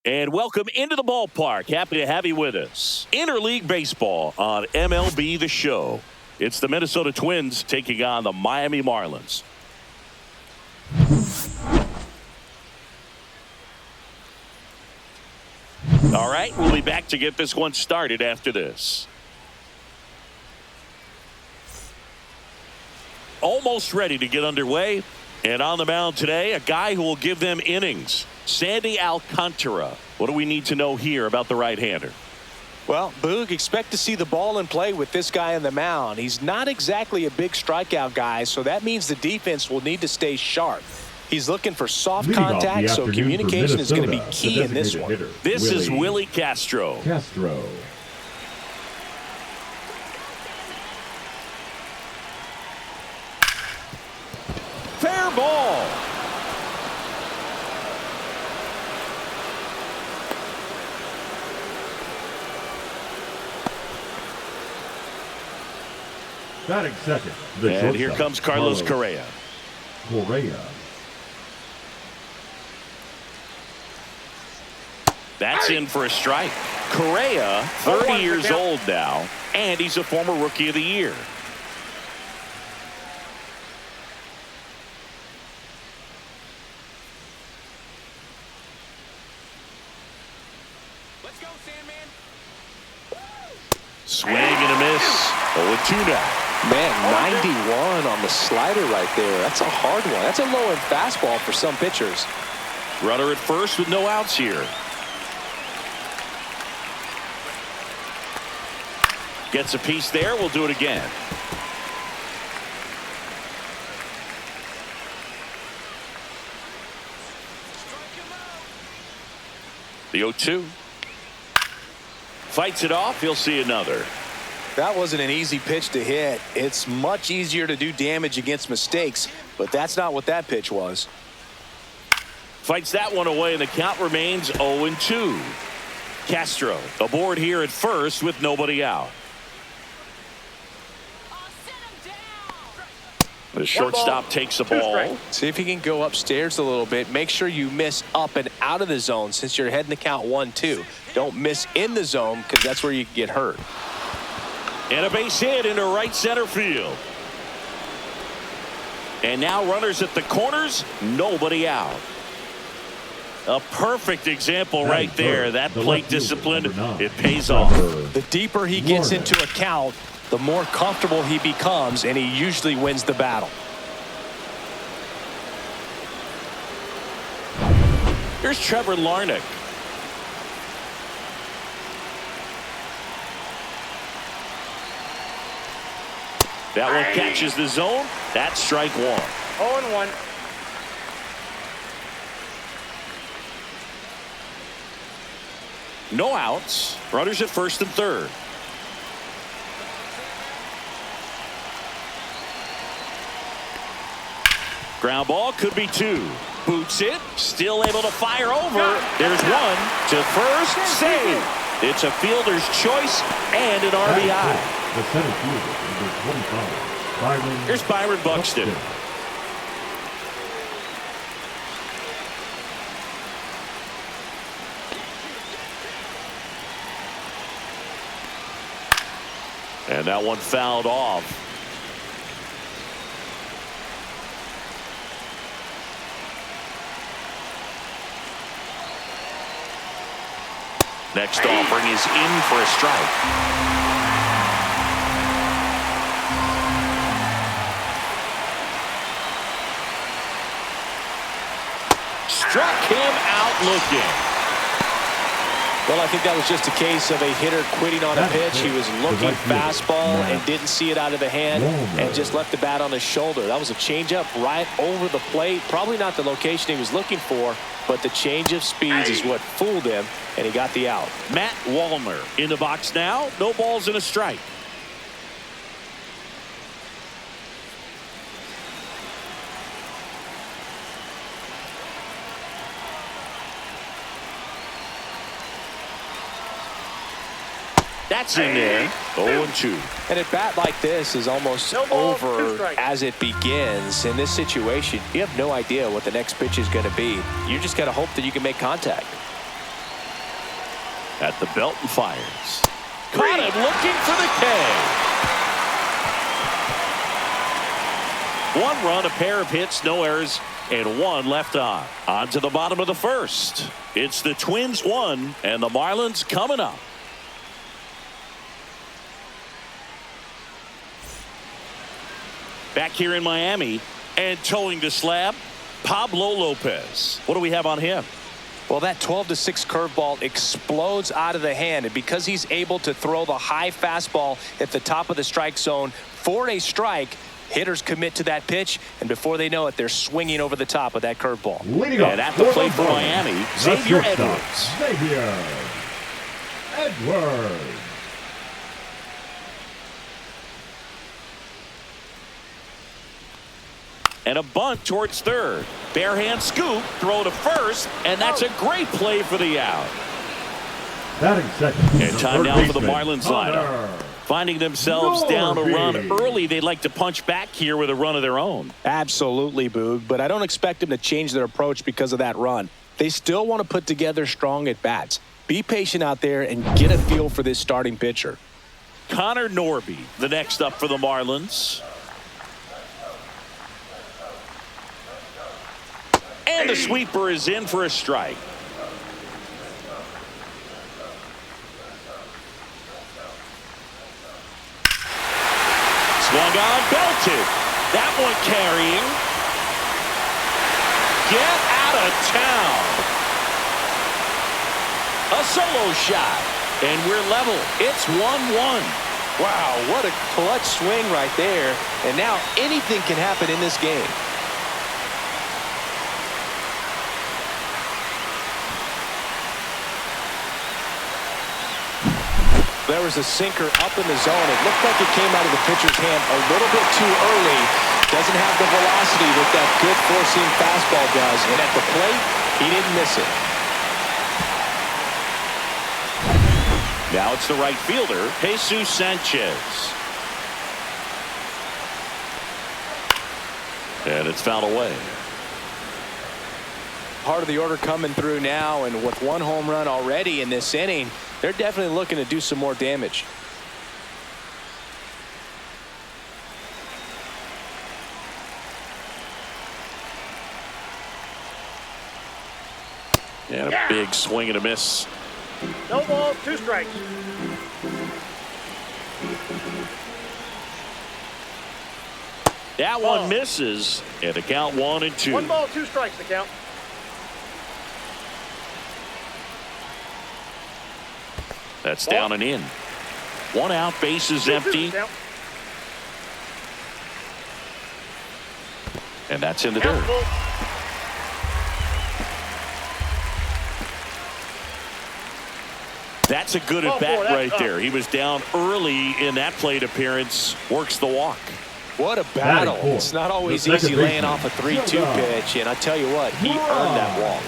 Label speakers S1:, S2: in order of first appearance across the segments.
S1: And welcome into the ballpark. Happy to have you with us. Interleague baseball on MLB The Show. It's the Minnesota Twins taking on the Miami Marlins. All right, we'll be back to get this one started after this. Almost ready to get underway. And on the mound today, a guy who will give them innings. Sandy Alcantara. What do we need to know here about the right-hander?
S2: Well, Boog, expect to see the ball in play with this guy on the mound. He's not exactly a big strikeout guy, so that means the defense will need to stay sharp. He's looking for soft contact, so communication is going to be key in this one.
S1: This is Willie Castro. Fair ball.
S3: Batting second.
S1: And here comes Carlos Correa. That's in for a strike. Correa, 30 years old now, and he's a former Rookie of the Year.
S4: Let's go, Sandman.
S1: Swing and a miss. 0-2 now.
S2: Man, 91 on the slider right there. That's a hard one. That's a low-end fastball for some pitchers.
S1: Runner at first with no outs here. Gets a piece there. We'll do it again. The 0-2. Fights it off. He'll see another.
S2: That wasn't an easy pitch to hit. It's much easier to do damage against mistakes, but that's not what that pitch was.
S1: Fights that one away, and the count remains 0-2. Castro aboard here at first with nobody out. The shortstop takes the ball.
S2: See if he can go upstairs a little bit. Make sure you miss up and out of the zone since you're heading the count 1-2. Don't miss in the zone because that's where you can get hurt.
S1: And a base hit into right center field. And now runners at the corners, nobody out. A perfect example right there. That plate discipline, it pays off.
S2: The deeper he gets into a count, the more comfortable he becomes, and he usually wins the battle.
S1: Here's Trevor Larnach. That one catches the zone. That's strike one.
S4: 0-1.
S1: No outs. Runners at first and third. Ground ball could be two. Boots it. Still able to fire over. There's one to first. Save. It's a fielder's choice and an RBI.
S3: The center fielder, number 25,
S1: Here's Byron Buxton. And that one fouled off. Next offering is in for a strike. Struck him out looking.
S2: Well, I think that was just a case of a hitter quitting on a pitch. He was looking fastball and didn't see it out of the hand and just left the bat on his shoulder. That was a changeup right over the plate. Probably not the location he was looking for, but the change of speeds is what fooled him, and he got the out.
S1: Matt Wallner in the box now. No balls and a strike. That's in there. 0-2.
S2: And a bat like this is almost over as it begins. In this situation, you have no idea what the next pitch is going to be. You just got to hope that you can make contact.
S1: At the belt and fires. Caught him looking for the K. One run, a pair of hits, no errors, and one left on. On to the bottom of the first. It's the Twins 1 and the Marlins coming up. Back here in Miami and towing the slab, Pablo Lopez. What do we have on him?
S2: Well, that 12-6 curveball explodes out of the hand, and because he's able to throw the high fastball at the top of the strike zone for a strike, hitters commit to that pitch, and before they know it, they're swinging over the top of that curveball.
S1: And at the plate for Miami, Xavier Edwards.
S3: Xavier Edwards.
S1: And a bunt towards third. Bare hand scoop, throw to first, and that's a great play for the out.
S3: Batting second.
S1: And time now for the Marlins lineup. Finding themselves down a run early, they'd like to punch back here with a run of their own.
S2: Absolutely, Boog, but I don't expect them to change their approach because of that run. They still want to put together strong at-bats. Be patient out there and get a feel for this starting pitcher.
S1: Connor Norby, the next up for the Marlins. And the sweeper is in for a strike. Swung on, belted. That one carrying. Get out of town. A solo shot. And we're level. It's 1-1.
S2: Wow, what a clutch swing right there. And now anything can happen in this game. There was a sinker up in the zone. It looked like it came out of the pitcher's hand a little bit too early. Doesn't have the velocity that that good four-seam fastball does. And at the plate, he didn't miss it.
S1: Now it's the right fielder, Jesus Sanchez. And it's fouled away.
S2: Part of the order coming through now, and with one home run already in this inning, they're definitely looking to do some more damage.
S1: And a big swing and a miss.
S4: No ball, 2 strikes.
S1: That one misses, and the count 1-2.
S4: 1 ball, 2 strikes, the count.
S1: That's down and in. 1 out, base is empty. And that's in the dirt. That's a good at bat right there. He was down early in that plate appearance. Works the walk.
S2: What a battle. It's not always easy laying off a 3-2 pitch, and I tell you what, he earned that walk.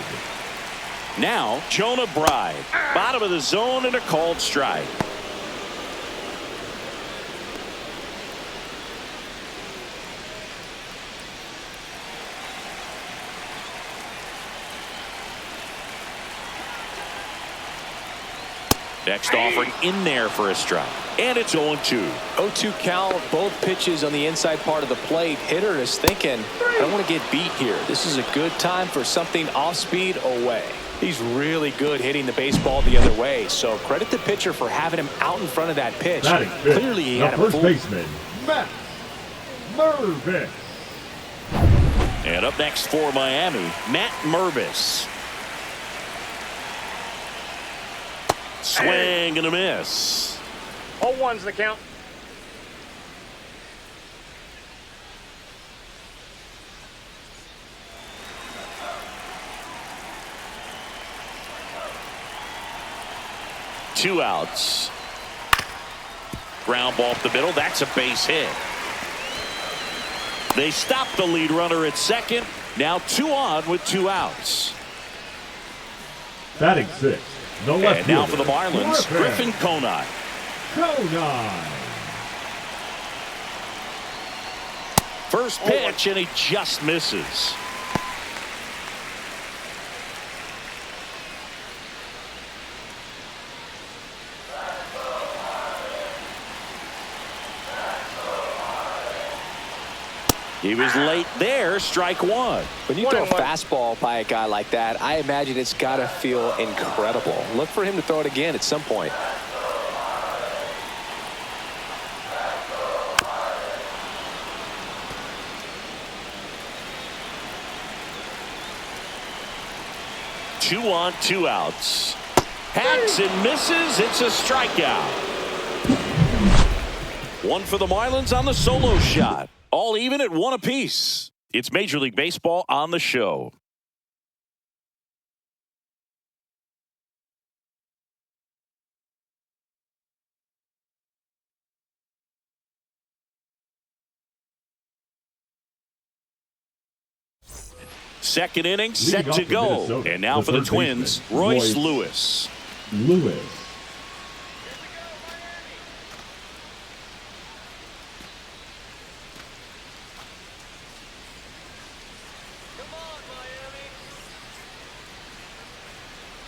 S1: Now, Jonah Bride. Bottom of the zone and a called strike. Next offering in there for a strike. And it's 0-2.
S2: 0-2 count, both pitches on the inside part of the plate. Hitter is thinking, I don't want to get beat here. This is a good time for something off speed away. He's really good hitting the baseball the other way. So credit the pitcher for having him out in front of that pitch. Clearly he had him
S3: first
S2: fooled.
S3: baseman, Matt Mervis.
S1: And up next for Miami, Matt Mervis. Swing and a miss.
S4: 0-1's the count.
S1: Two outs. Ground ball up the middle. That's a base hit. They stop the lead runner at second. Now 2 on with 2 outs.
S3: Batting 6. The left
S1: And now for
S3: fielder,
S1: the Marlins, Griffin Conine. First pitch, and he just misses. He was late there. Strike one.
S2: When you throw a fastball by a guy like that, I imagine it's got to feel incredible. Look for him to throw it again at some point.
S1: Two on, two outs. Hacks and misses. It's a strikeout. One for the Marlins on the solo shot. All even at one apiece. It's Major League Baseball on the show. Second inning set to go. And now for the Twins, Royce Lewis.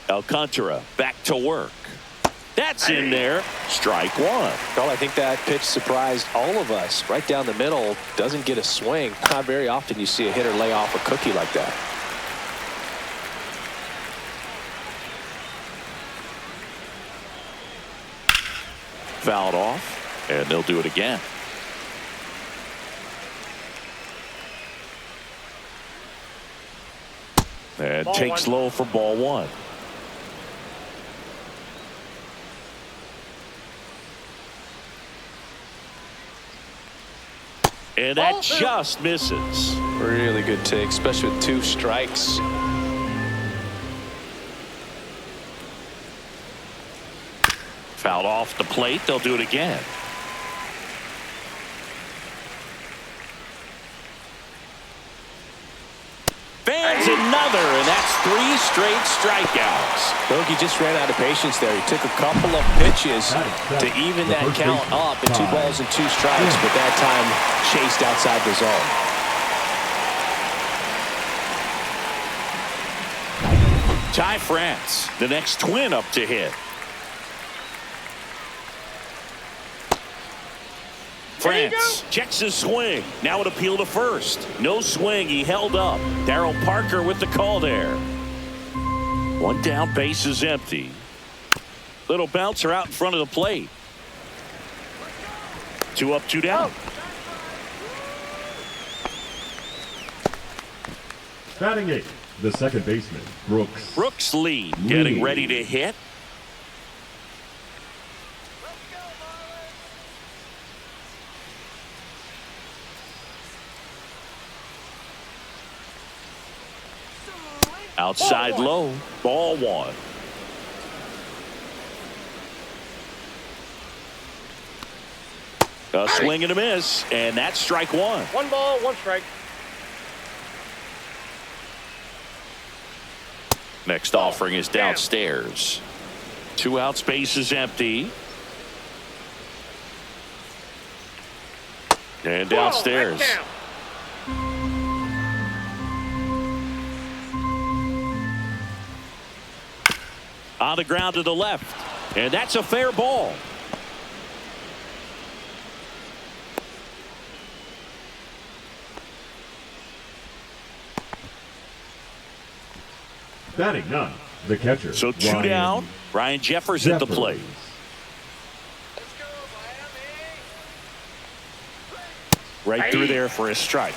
S1: Alcantara back to work. That's in there. Strike one.
S2: Well, I think that pitch surprised all of us. Right down the middle, doesn't get a swing. Not very often you see a hitter lay off a cookie like that.
S1: Fouled off, and they'll do it again. And
S4: Ball
S1: takes
S4: one.
S1: low for ball one. And that
S4: Ball two.
S1: just misses.
S2: Really good take, especially with two strikes.
S1: Fouled off the plate. They'll do it again. Fans another, and that's 3 straight strikeouts.
S2: Bogey just ran out of patience there. He took a couple of pitches to even that count up at 2 balls and 2 strikes, but that time chased outside the zone.
S1: Ty France, the next Twin up to hit. France checks his swing. Now an appeal to first. No swing. He held up. Darryl Parker with the call there. 1 down, base is empty. Little bouncer out in front of the plate. 2 up, 2 down.
S3: Batting 8th, the second baseman, Brooks.
S1: Brooks Lee getting ready to hit. Outside low, ball one. A swing and a miss, and that's strike one.
S4: 1 ball, 1 strike.
S1: Next offering is downstairs. 2 outs, base is empty. And downstairs.
S4: Whoa,
S1: On the ground to the left. And that's a fair ball.
S3: Batting 9th, the catcher.
S1: So 2 down. Ryan Jeffers at the plate. Right through there for a strike.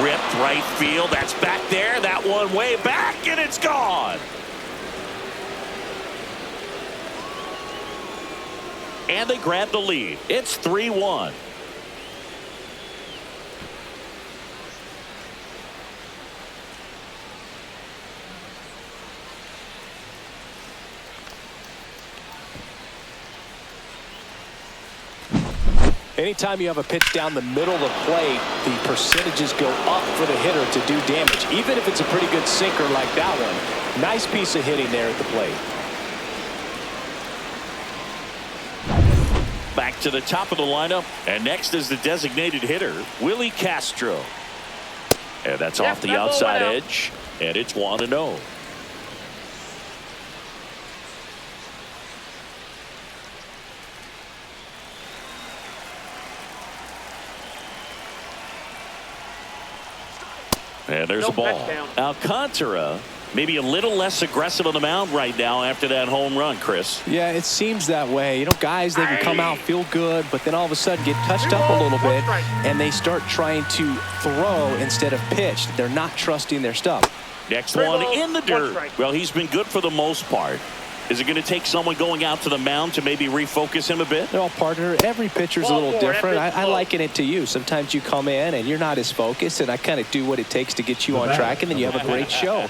S1: Ripped right field. That's back there. That one way back, and it's gone. And they grab the lead. It's 3-1.
S2: Anytime you have a pitch down the middle of the plate, the percentages go up for the hitter to do damage, even if it's a pretty good sinker like that one. Nice piece of hitting there at the plate.
S1: Back to the top of the lineup. And next is the designated hitter, Willie Castro. And that's off the outside edge. And it's 1-0. And there's a ball. Alcantara maybe a little less aggressive on the mound right now after that home run, Chris.
S2: Yeah, it seems that way. You know, guys, they can come out, feel good, but then all of a sudden get touched up a little bit, and they start trying to throw instead of pitch. They're not trusting their stuff.
S1: Next one in the dirt. Well, he's been good for the most part. Is it going to take someone going out to the mound to maybe refocus him a bit?
S2: Well, partner, every pitcher's a little different. I liken it to you. Sometimes you come in and you're not as focused, and I kind of do what it takes to get you on track, and then you have a great show.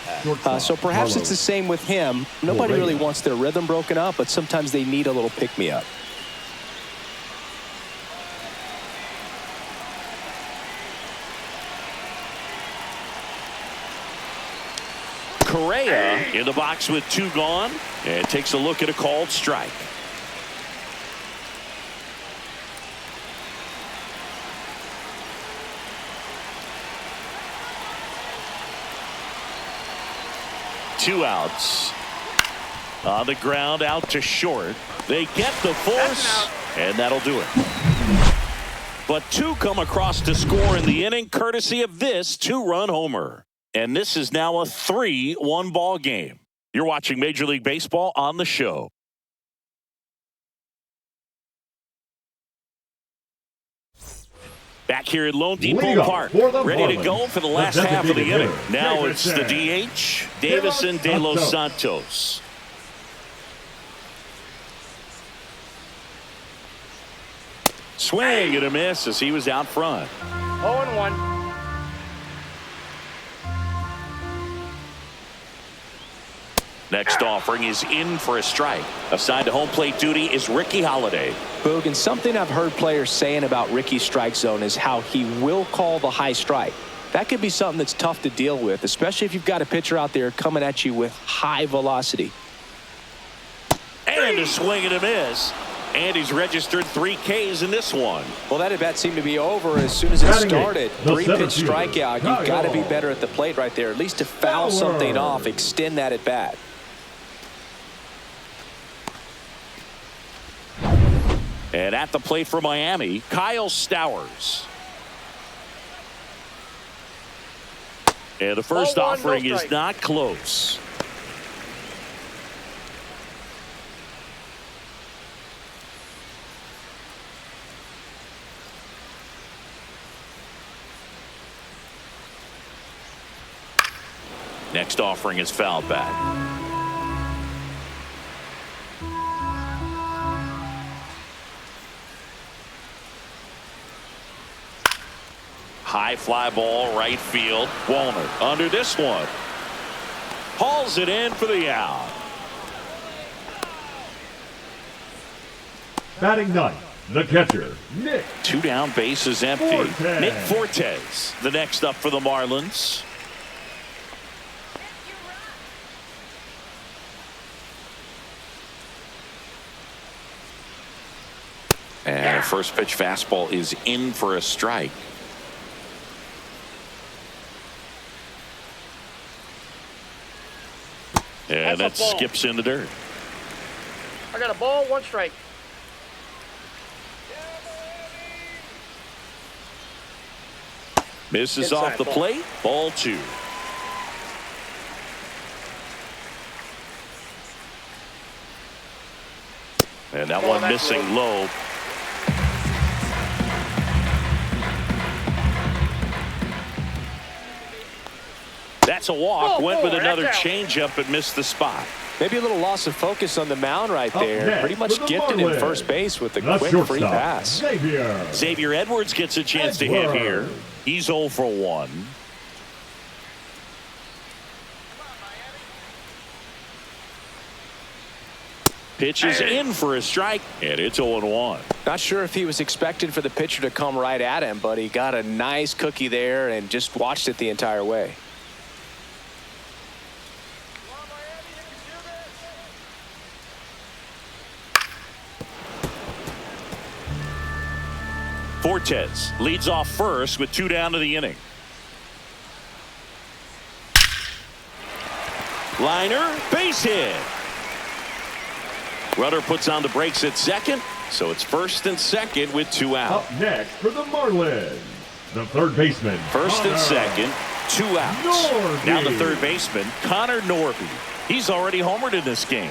S2: So perhaps it's the same with him. Nobody really wants their rhythm broken up, but sometimes they need a little pick-me-up.
S1: Correa in the box with 2 gone, and takes a look at a called strike. Two outs. On the ground, out to short. They get the force, and that'll do it. But 2 come across to score in the inning, courtesy of this 2-run homer. And this is now a 3-1 ball game. You're watching Major League Baseball on the show. Back here at Lone Depot Park, ready to go for the last half of the inning. Now it's the DH, Davison De Los Santos. Swing and a miss as he was out front.
S4: 0-1.
S1: Next offering is in for a strike. Assigned to home plate duty is Ricky Holiday.
S2: Boog, and something I've heard players saying about Ricky's strike zone is how he will call the high strike. That could be something that's tough to deal with, especially if you've got a pitcher out there coming at you with high velocity.
S1: And a swing and a miss. And he's registered 3 Ks in this one.
S2: Well, that at bat seemed to be over as soon as it started. 3-pitch strikeout. You've got to be better at the plate right there, at least to foul something off, extend that at bat.
S1: And at the plate for Miami, Kyle Stowers. And the first offering is not close. Next offering is fouled back. High fly ball, right field. Walner under this one. Hauls it in for the out.
S3: Batting ninth, the catcher, Nick.
S1: 2 down, bases empty.
S3: Fortes.
S1: Nick Fortes, the next up for the Marlins. And first pitch fastball is in for a strike. And that skips in the dirt.
S4: I got a ball, 1 strike.
S1: Misses off the plate. Ball 2. And that one missing low. That's a walk. Went with another changeup but missed the spot.
S2: Maybe a little loss of focus on the mound right there. Pretty much gifted in first base with a quick free pass.
S3: Xavier
S1: Edwards gets a chance to hit here. He's 0 for 1. Pitches in for a strike, and it's 0-1.
S2: Not sure if he was expecting for the pitcher to come right at him, but he got a nice cookie there and just watched it the entire way.
S1: Cortez leads off first with 2 down to the inning. Liner, base hit. Runner puts on the brakes at second, so it's first and second with 2 out.
S3: Up next for the Marlins, the third baseman.
S1: First and second, 2 outs.
S3: Norby.
S1: Now the third baseman, Connor Norby. He's already homered in this game.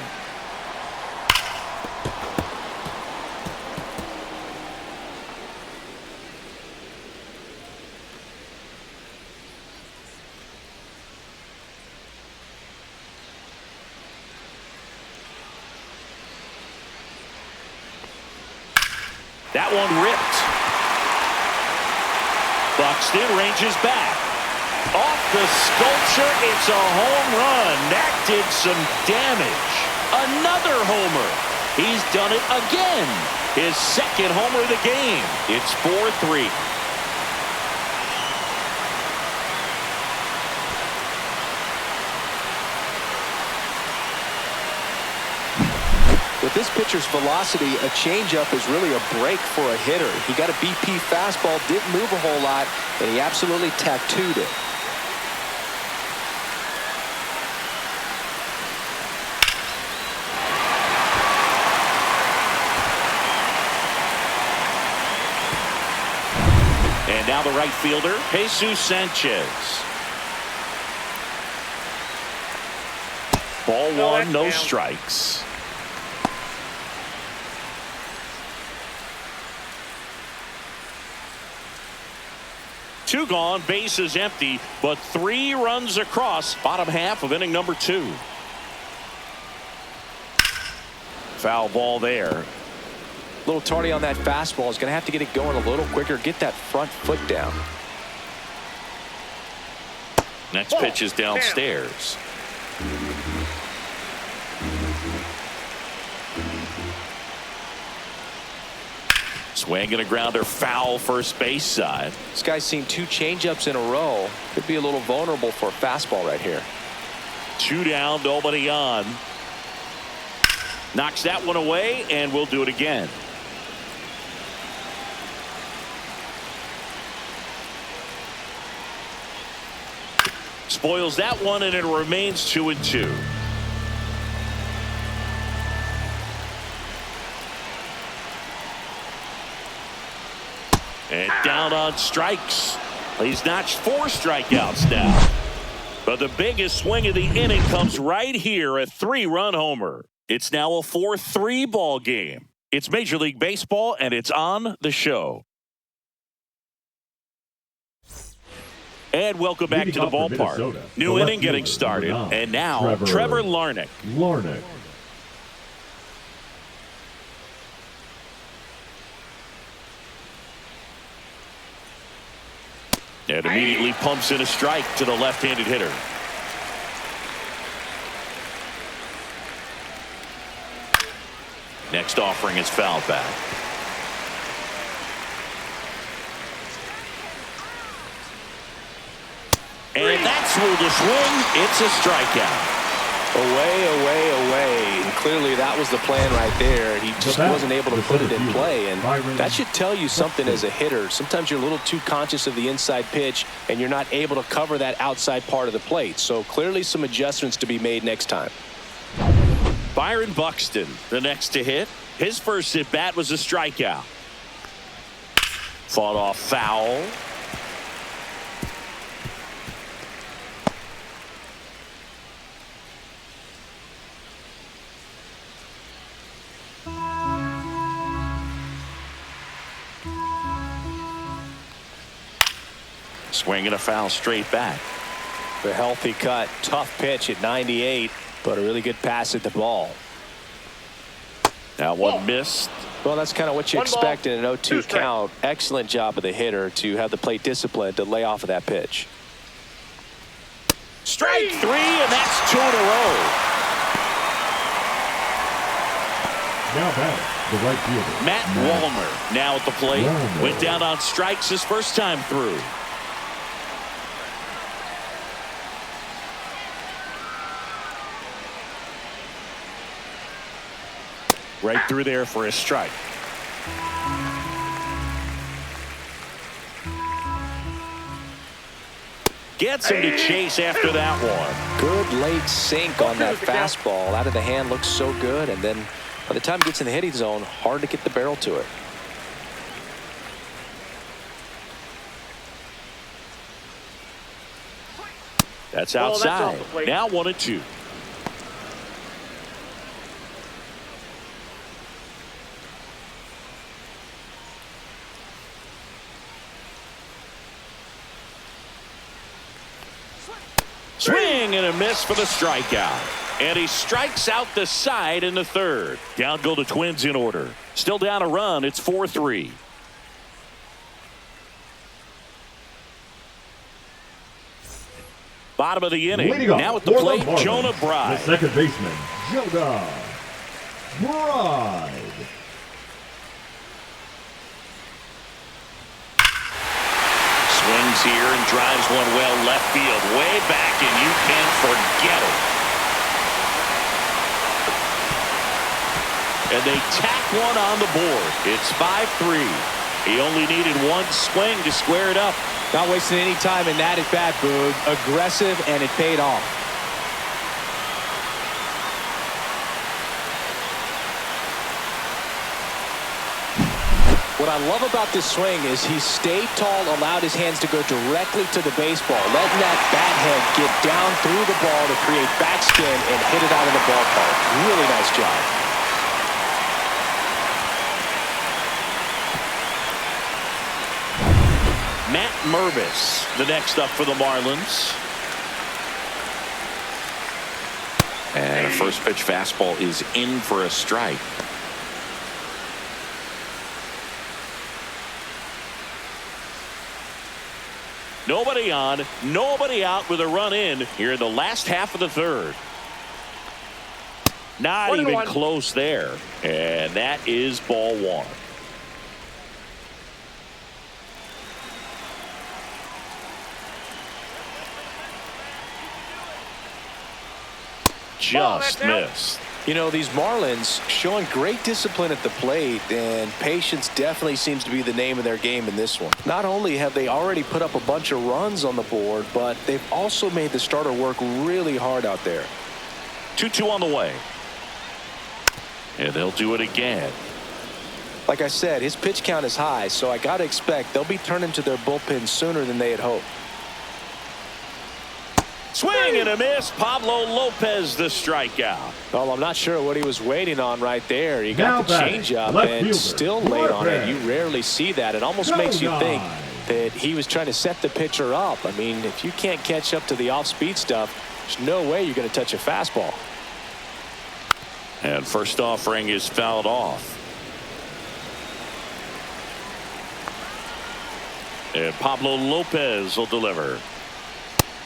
S1: That one ripped. Buxton ranges back. Off the sculpture, it's a home run. That did some damage. Another homer. He's done it again. His second homer of the game. It's 4-3.
S2: With this pitcher's velocity, a changeup is really a break for a hitter. He got a BP fastball, didn't move a whole lot, and he absolutely tattooed it.
S1: And now the right fielder, Jesus Sanchez. Ball one, no strikes. Two gone, bases empty, but 3 runs across. Bottom half of inning number 2. Foul ball there.
S2: A little tardy on that fastball. Is going to have to get it going a little quicker. Get that front foot down.
S1: Next pitch is downstairs. Swing and a grounder, foul first base side.
S2: This guy's seen 2 changeups in a row. Could be a little vulnerable for a fastball right here.
S1: 2 down, nobody on. Knocks that one away, and we'll do it again. Spoils that one, and it remains 2-2. And down on strikes. He's notched 4 strikeouts now. But the biggest swing of the inning comes right here, a 3-run homer. It's now a 4-3 ball game. It's Major League Baseball, and it's on the show. And welcome back to the ballpark. New inning getting started. And now, Trevor Larnach. And immediately pumps in a strike to the left-handed hitter. Next offering is fouled back. And that's where the swing. It's a strikeout.
S2: Away. And clearly that was the plan right there. He just wasn't able to put it in play. And that should tell you something as a hitter. Sometimes you're a little too conscious of the inside pitch, and you're not able to cover that outside part of the plate. So clearly some adjustments to be made next time.
S1: Byron Buxton, the next to hit. His first at bat was a strikeout. Fought off foul. Swing and a foul straight back.
S2: The healthy cut, tough pitch at 98, but a really good pass at the ball.
S1: That one missed.
S2: Well, that's kind of what you expect in an 0-2 count. Excellent job of the hitter to have the plate discipline to lay off of that pitch.
S1: Strike 3, and that's 2 in a row.
S3: Now back, the right fielder,
S1: Matt Wallner now at the plate. Went down on strikes his first time through. Right through there for a strike. Gets him to chase after that one.
S2: Good late sink on that fastball. Out of the hand, looks so good. And then by the time it gets in the hitting zone, hard to get the barrel to it.
S1: That's outside. Now 1-2. Swing and a miss for the strikeout. And he strikes out the side in the third. Down go the Twins in order. Still down a run. It's 4-3. Bottom of the inning. Now at the plate, Jonah Bride.
S3: The second baseman, Jonah Bride.
S1: Swings here and drives one well left field. Way back, and you can't forget it. And they tack one on the board. It's 5-3. He only needed one swing to square it up.
S2: Not wasting any time in that at bat, Boog. Aggressive, and it paid off. What I love about this swing is he stayed tall, allowed his hands to go directly to the baseball, letting that bat head get down through the ball to create backspin and hit it out of the ballpark. Really nice job.
S1: Matt Mervis, the next up for the Marlins. And a first pitch fastball is in for a strike. Nobody on, nobody out with a run in here in the last half of the third. Not even close there. And that is ball one. Just missed.
S2: You know, these Marlins showing great discipline at the plate, and patience definitely seems to be the name of their game in this one. Not only have they already put up a bunch of runs on the board, but they've also made the starter work really hard out there.
S1: 2-2 on the way. And they'll do it again.
S2: Like I said, his pitch count is high, so I got to expect they'll be turning to their bullpen sooner than they had hoped.
S1: Swing and a miss. Pablo Lopez the strikeout.
S2: Well, I'm not sure what he was waiting on right there. He got the changeup and still late on it. You rarely see that. It almost makes you think that he was trying to set the pitcher up. I mean, if you can't catch up to the off-speed stuff, there's no way you're going to touch a fastball.
S1: And first offering is fouled off. And Pablo Lopez will deliver.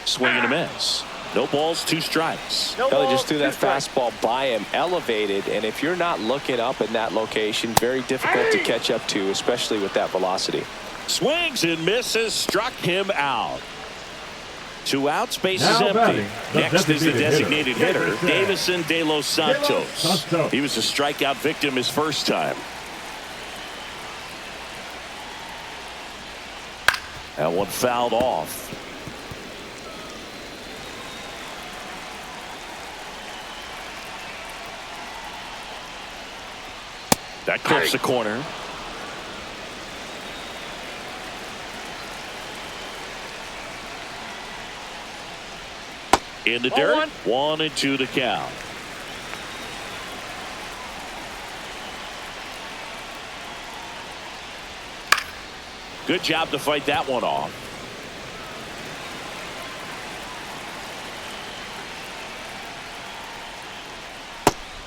S1: Swing and a miss. No balls, 2 strikes.
S2: They just threw that fastball by him, elevated, and if you're not looking up in that location, very difficult to catch up to, especially with that velocity.
S1: Swings and misses, struck him out. 2 outs, bases empty. Next is the designated hitter, Davison De Los Santos. He was a strikeout victim his first time. That one fouled off. That clips the corner. In the dirt. 1-2 to count. Good job to fight that one off.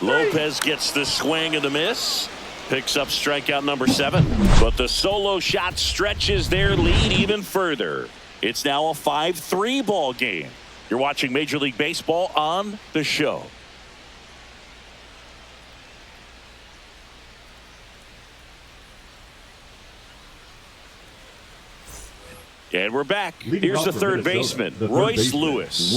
S1: Lopez gets the swing and the miss. Picks up strikeout number 7. But the solo shot stretches their lead even further. It's now a 5-3 ball game. You're watching Major League Baseball on The Show. And we're back. Here's the third baseman, Royce Lewis.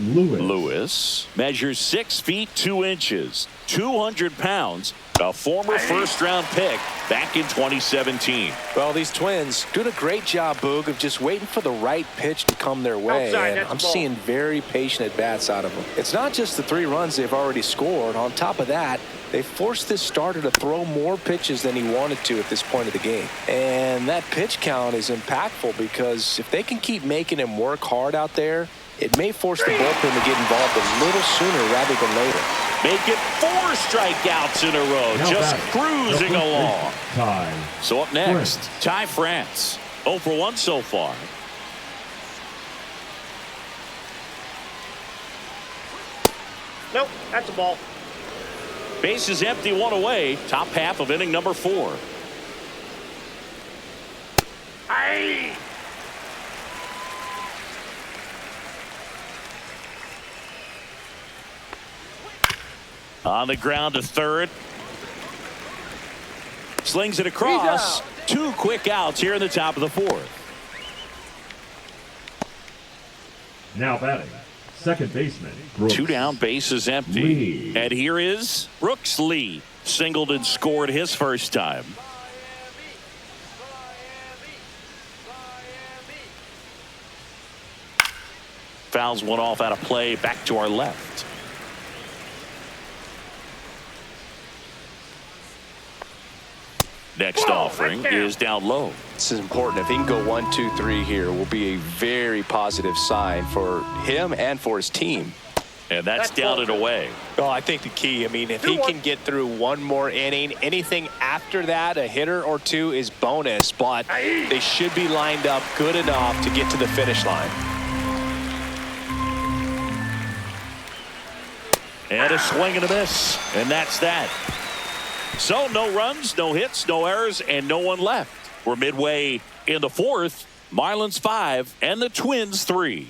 S1: Lewis measures 6 feet 2 inches, 200 pounds, a former first-round pick back in 2017.
S2: Well, these Twins doing a great job, Boog, of just waiting for the right pitch to come their way.
S4: Outside,
S2: and I'm seeing very patient at-bats out of them. It's not just the 3 runs they've already scored. On top of that, they forced this starter to throw more pitches than he wanted to at this point of the game. And that pitch count is impactful because if they can keep making him work hard out there, it may force the bullpen to get involved a little sooner rather than later.
S1: Make it 4 strikeouts in a row, just cruising along. So up next, Ty France. 0 for 1 so far.
S4: Nope, that's a ball.
S1: Bases empty, 1 away. Top half of inning number 4.
S4: Aye.
S1: On the ground to third. Slings it across. 2 quick outs here in the top of the 4th.
S3: Now batting, second baseman, Brooks.
S1: 2 down, bases empty.
S3: Lee.
S1: And here is Brooks Lee. Singled and scored his first time. Fouls one off out of play, back to our left. Next offering is down low.
S2: This is important. If he can go 1, 2, 3 here, will be a very positive sign for him and for his team.
S1: And that's down and away.
S2: Well, I think the key, I mean, if he can get through 1 more inning, anything after that, a hitter or 2 is bonus, but they should be lined up good enough to get to the finish line.
S1: And a swing and a miss. And that's that. So no runs, no hits, no errors, and no one left. We're midway in the 4th. Marlins 5 and the Twins 3.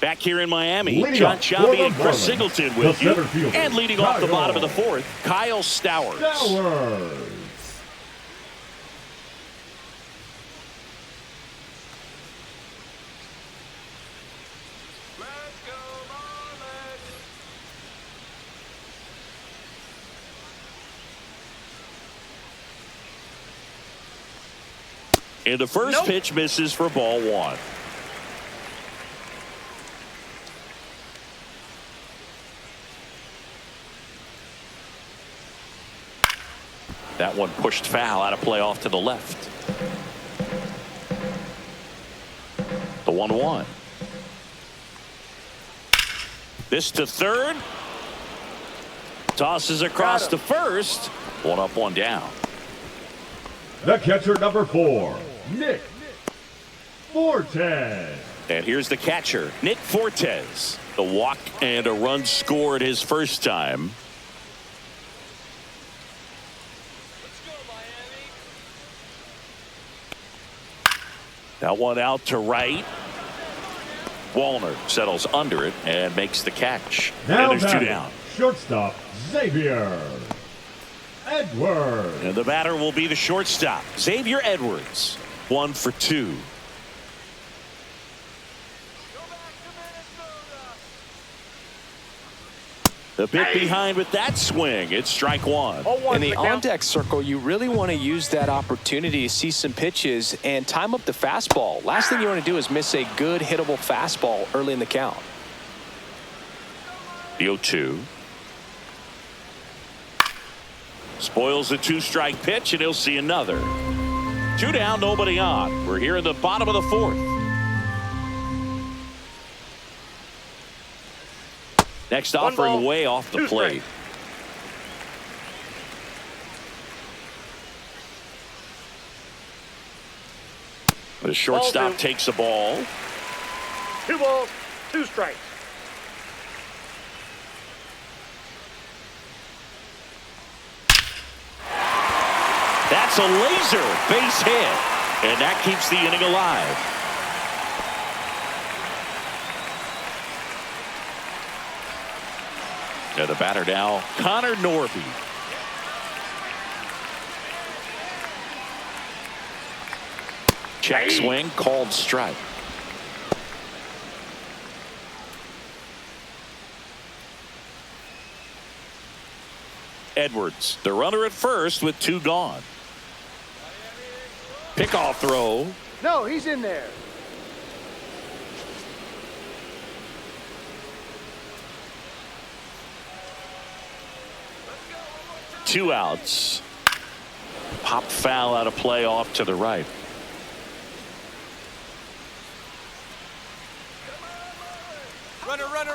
S1: Back here in Miami, John Shabby and Chris Singleton with you. And leading off the bottom of the 4th, Kyle Stowers. And the first pitch misses for ball 1. That one pushed foul out of play off to the left. The 1-1. This to third. Tosses across to first. 1 up, 1 down.
S3: The catcher, number 4, Nick Fortes.
S1: And here's the catcher, Nick Fortes. The walk and a run scored his first time. That one out to right. Wallner settles under it and makes the catch.
S3: Now
S1: and there's 2 down.
S3: Shortstop, Xavier Edwards.
S1: And the batter will be the shortstop, Xavier Edwards. 1 for 2. The bit behind with that swing. It's strike 1.
S2: In the on-deck circle, you really want to use that opportunity to see some pitches and time up the fastball. Last thing you want to do is miss a good hittable fastball early in the count.
S1: The 0-2. Spoils the 2-strike pitch, and he'll see another. 2 down, nobody on. We're here in the bottom of the 4th. Next offering way off the plate. The shortstop takes the ball.
S4: 2 balls, 2 strikes.
S1: That's a laser base hit, and that keeps the inning alive. And the batter now, Connor Norby. Check swing, called strike. Edwards, the runner at first with 2 gone. Pickoff throw.
S4: No, he's in there.
S1: Two outs. Pop foul out of play off to the right.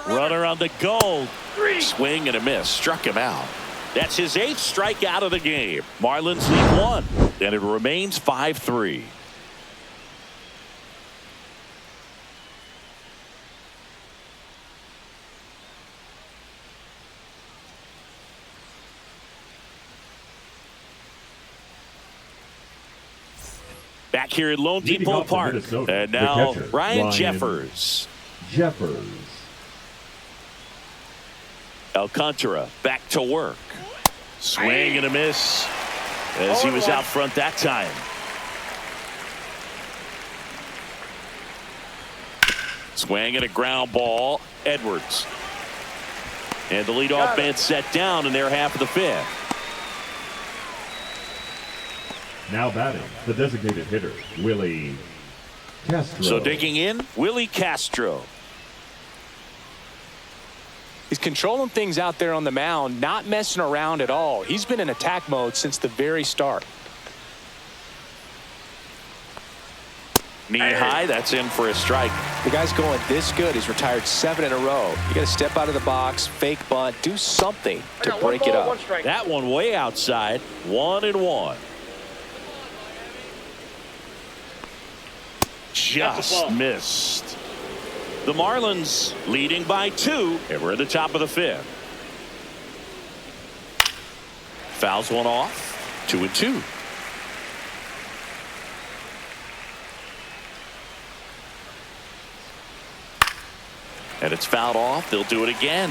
S1: Runner on the goal. Swing and a miss. Struck him out. That's his 8th strikeout of the game. Marlins lead 1, and it remains 5-3. Back here at Lone Depot Park, and now Ryan Jeffers. Alcantara back to work. Swing and a miss as he was out front that time. Swing and a ground ball. Edwards. And the leadoff man set down in their half of the 5th.
S3: Now batting, the designated hitter, Willie Castro.
S1: So digging in, Willie Castro.
S2: He's controlling things out there on the mound, not messing around at all. He's been in attack mode since the very start.
S1: Knee high, that's in for a strike.
S2: The guy's going this good. He's retired 7 in a row. You got to step out of the box, fake bunt, do something to break it up.
S1: That one way outside, 1-1. Just missed. The Marlins leading by 2, and we're at the top of the 5th. Fouls one off, 2-2. And it's fouled off. They'll do it again.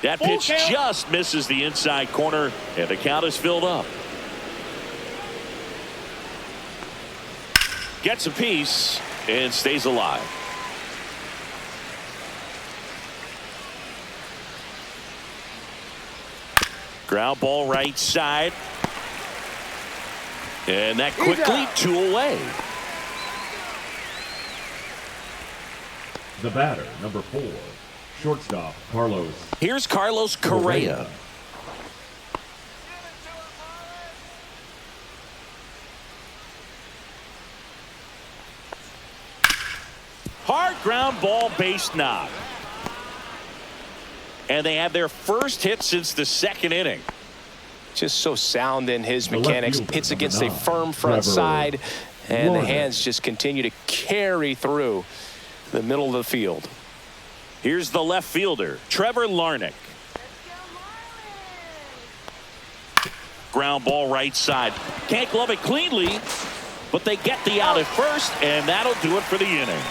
S1: That pitch just misses the inside corner, and the count is filled up. Gets a piece and stays alive. Ground ball right side. And that quickly 2 away.
S3: The batter, number 4, shortstop Carlos.
S1: Here's Carlos Correa. Hard ground ball, base knock. And they have their first hit since the 2nd inning.
S2: Just so sound in his mechanics. Hits against a firm front side, and the hands just continue to carry through the middle of the field.
S1: Here's the left fielder, Trevor Larnach. Ground ball right side. Can't glove it cleanly, but they get the out at first, and that'll do it for the inning.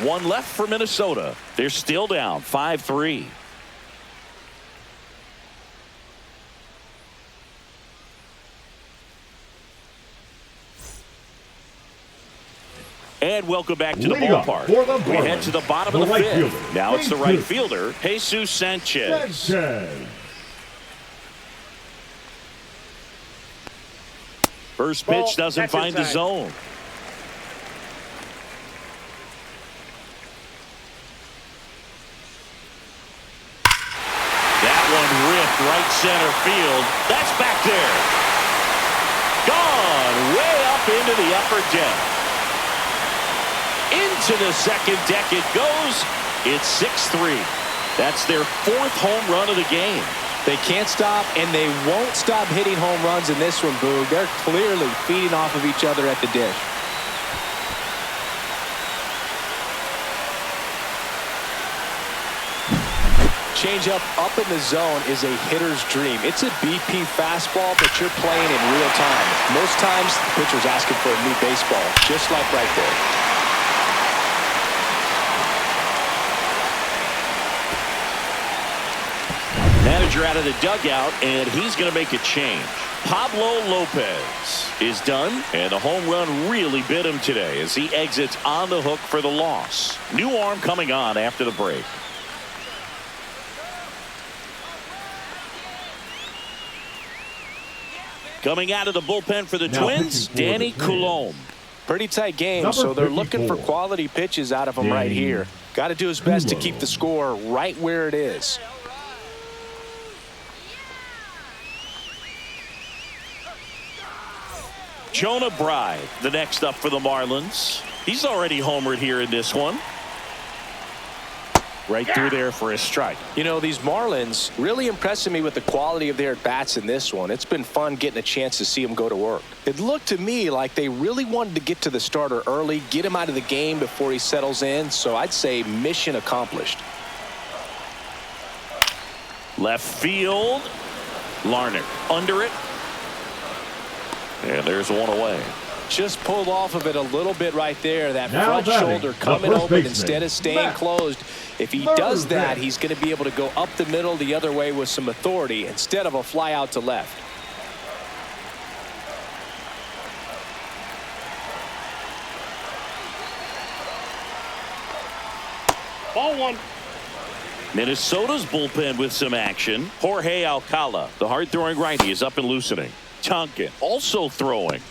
S1: 1 left for Minnesota. They're still down 5-3. And welcome back to the ballpark. We head to the bottom of the 5th. Now it's the right fielder, Jesus Sanchez. First pitch doesn't find the zone. That one ripped right center field. That's back there. Gone way up into the upper deck. Into the second deck it goes. It's 6-3. That's their 4th home run of the game.
S2: They can't stop, and they won't stop hitting home runs in this one, Boog. They're clearly feeding off of each other at the dish. Changeup up in the zone is a hitter's dream. It's a BP fastball, but you're playing in real time. Most times, the pitcher's asking for a new baseball, just like right there.
S1: manager out of the dugout, and he's going to make a change. Pablo Lopez is done, and the home run really bit him today as he exits on the hook for the loss. New arm coming on after the break. Coming out of the bullpen for the Twins, Danny Coulombe.
S2: Pretty tight game, so they're looking for quality pitches out of him right here. Got to do his best to keep the score right where it is.
S1: Jonah Bride, the next up for the Marlins. He's already homered here in this one. Right through there for a strike.
S2: You know, these Marlins really impressing me with the quality of their at-bats in this one. It's been fun getting a chance to see them go to work. It looked to me like they really wanted to get to the starter early, get him out of the game before he settles in, so I'd say mission accomplished.
S1: Left field. Larnach under it. And there's one away.
S2: Just pulled off of it a little bit right there. That
S3: Now
S2: front
S3: batting,
S2: shoulder
S3: the
S2: coming
S3: first
S2: open
S3: baseman,
S2: instead of staying
S3: Matt.
S2: closed. If he does that, he's going to be able to go up the middle the other way with some authority instead of a fly out to left.
S4: Ball one.
S1: Minnesota's bullpen with some action. Jorge Alcala, the hard-throwing righty, is up and loosening. Tonkin also throwing.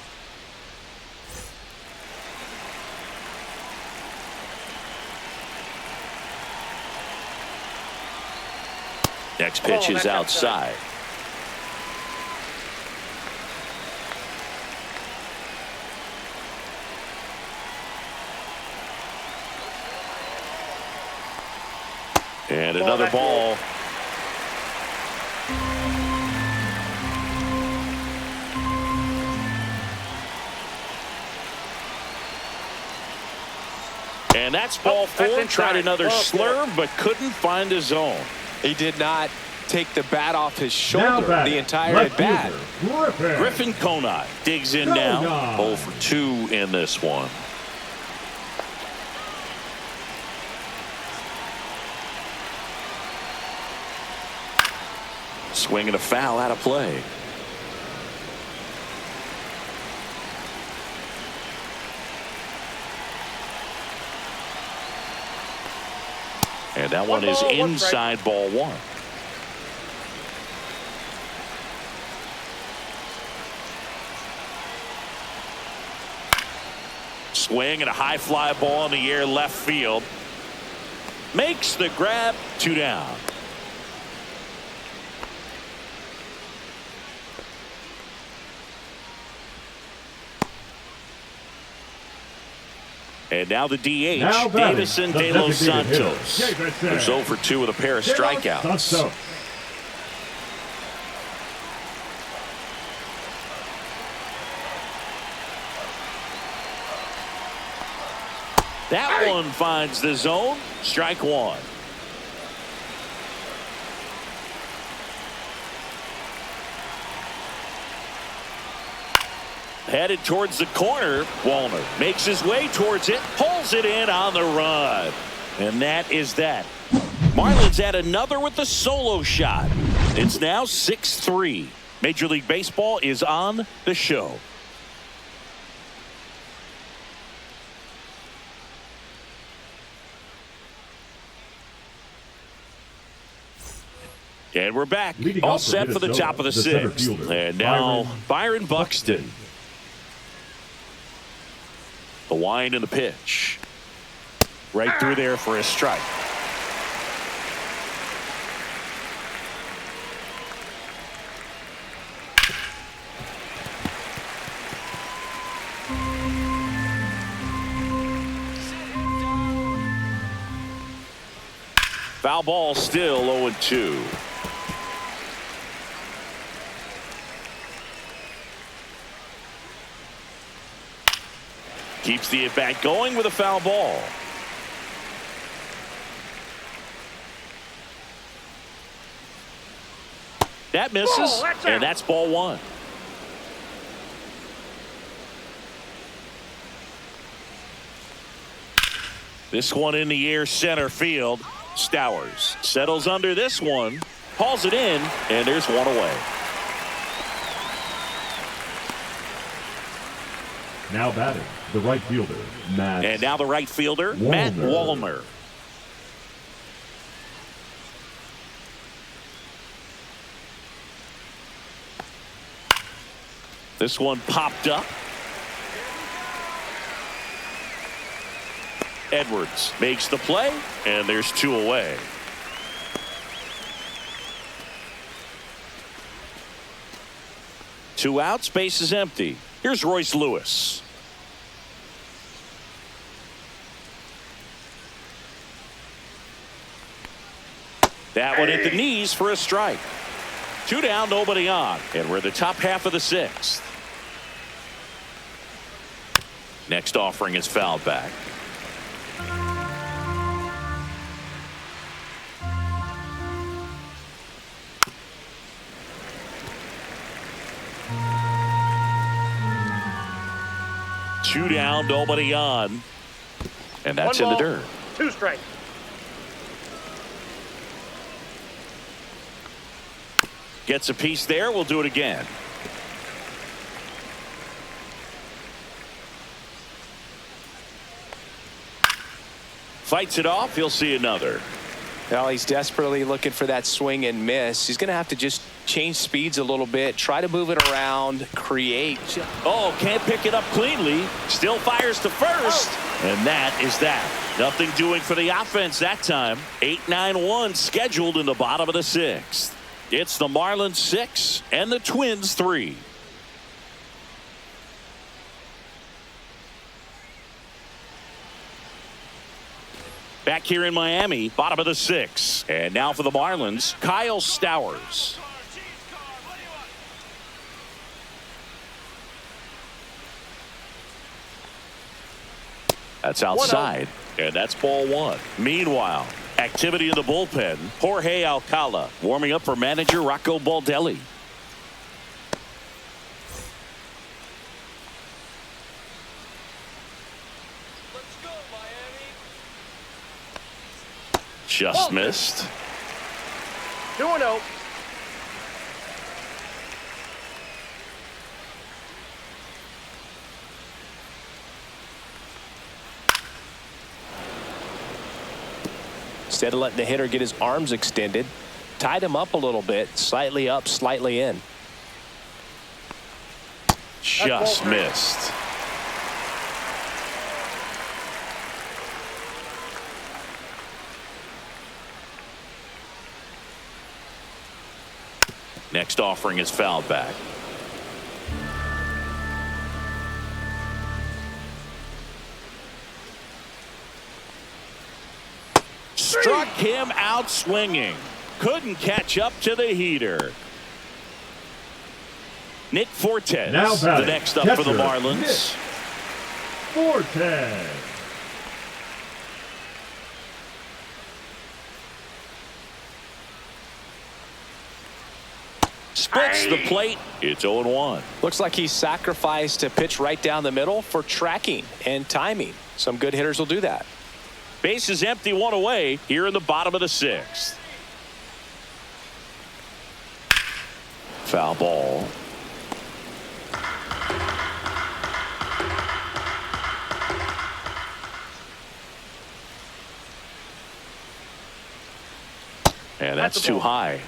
S1: Next pitch is outside. And another ball. And that's ball four. Tried another slurve, but couldn't find his zone.
S2: He did not take the bat off his shoulder the entire at bat.
S1: Griffin Conine digs in now. 0 for 2 in this one. Swing and a foul out of play. And that one is inside ball one. Swing and a high fly ball in the air left field. Makes the grab. 2 down. And now the DH, Davison De Los Santos. There's 0 for 2 with a pair of strikeouts. That one finds the zone. Strike one. Headed towards the corner. Wallner makes his way towards it. Pulls it in on the run. And that is that. Marlins add another with the solo shot. It's now 6-3. Major League Baseball is on the show. And we're back. All set for the top of the sixth. And now Byron Buxton. The wind and the pitch. Right through there for a strike. Foul ball, still 0-2. Keeps the at-bat going with a foul ball. That misses, and that's ball one. This one in the air center field. Stowers settles under this one. Hauls it in, and there's one away.
S3: Now batting, the right fielder, Matt.
S1: And now the right fielder, Matt Wallner. This one popped up. Edwards makes the play, and there's two away. Two outs, base is empty. Here's Royce Lewis. That one hit the knees for a strike. Two down, nobody on, and we're in the top half of the sixth. Next offering is fouled back. Two down, nobody on, and that's in the dirt.
S4: 2 strikes.
S1: Gets a piece there. We'll do it again. Fights it off. He'll see another.
S2: Well, he's desperately looking for that swing and miss. He's going to have to just change speeds a little bit, try to move it around, create.
S1: Oh, can't pick it up cleanly. Still fires to first. And that is that. Nothing doing for the offense that time. 8-9-1 scheduled in the bottom of the sixth. It's the Marlins 6 and the Twins 3. Back here in Miami, bottom of the sixth. And now for the Marlins, Kyle Stowers. That's outside, and that's ball one. Meanwhile, activity in the bullpen. Jorge Alcala warming up for manager Rocco Baldelli. Just missed.
S4: 2-0.
S2: Instead of letting the hitter get his arms extended, tied him up a little bit, slightly up, slightly in.
S1: Just missed. Next offering is fouled back. Struck him out swinging. Couldn't catch up to the heater. Nick Fortes,
S3: Now
S1: the next up for the Marlins.
S3: Nick Fortes.
S1: Splits the plate. It's 0-1.
S2: Looks like he sacrificed a pitch right down the middle for tracking and timing. Some good hitters will do that.
S1: Base is empty, one away here in the bottom of the sixth. Foul ball. And that's too high.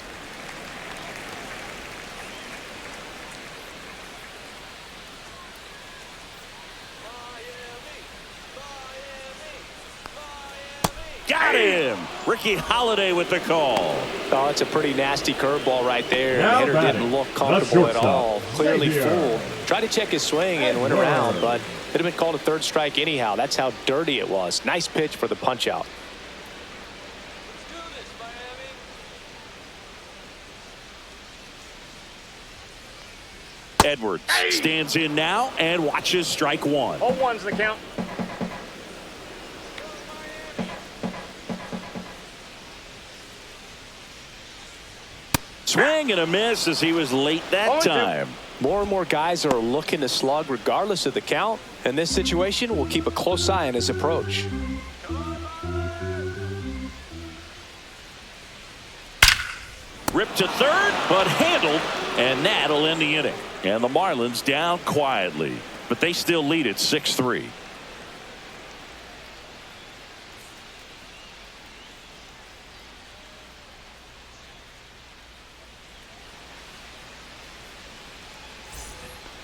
S1: Got him. Ricky Holiday with the call.
S2: Oh, it's a pretty nasty curveball right there.
S3: Now
S2: The hitter
S3: batting,
S2: didn't look
S3: the
S2: comfortable at
S3: shortstop,
S2: all. Clearly
S3: Xavier.
S2: fooled. Tried to check his swing and went around, but it had been called a third strike anyhow. That's how dirty it was. Nice pitch for the punch out.
S1: Edwards stands in now and watches strike one.
S4: 0-1's the count.
S1: Swing and a miss as he was late that time.
S2: More and more guys are looking to slug regardless of the count. In this situation, we'll keep a close eye on his approach.
S1: Ripped to third, but handled, and that'll end the inning. And the Marlins down quietly, but they still lead at 6-3.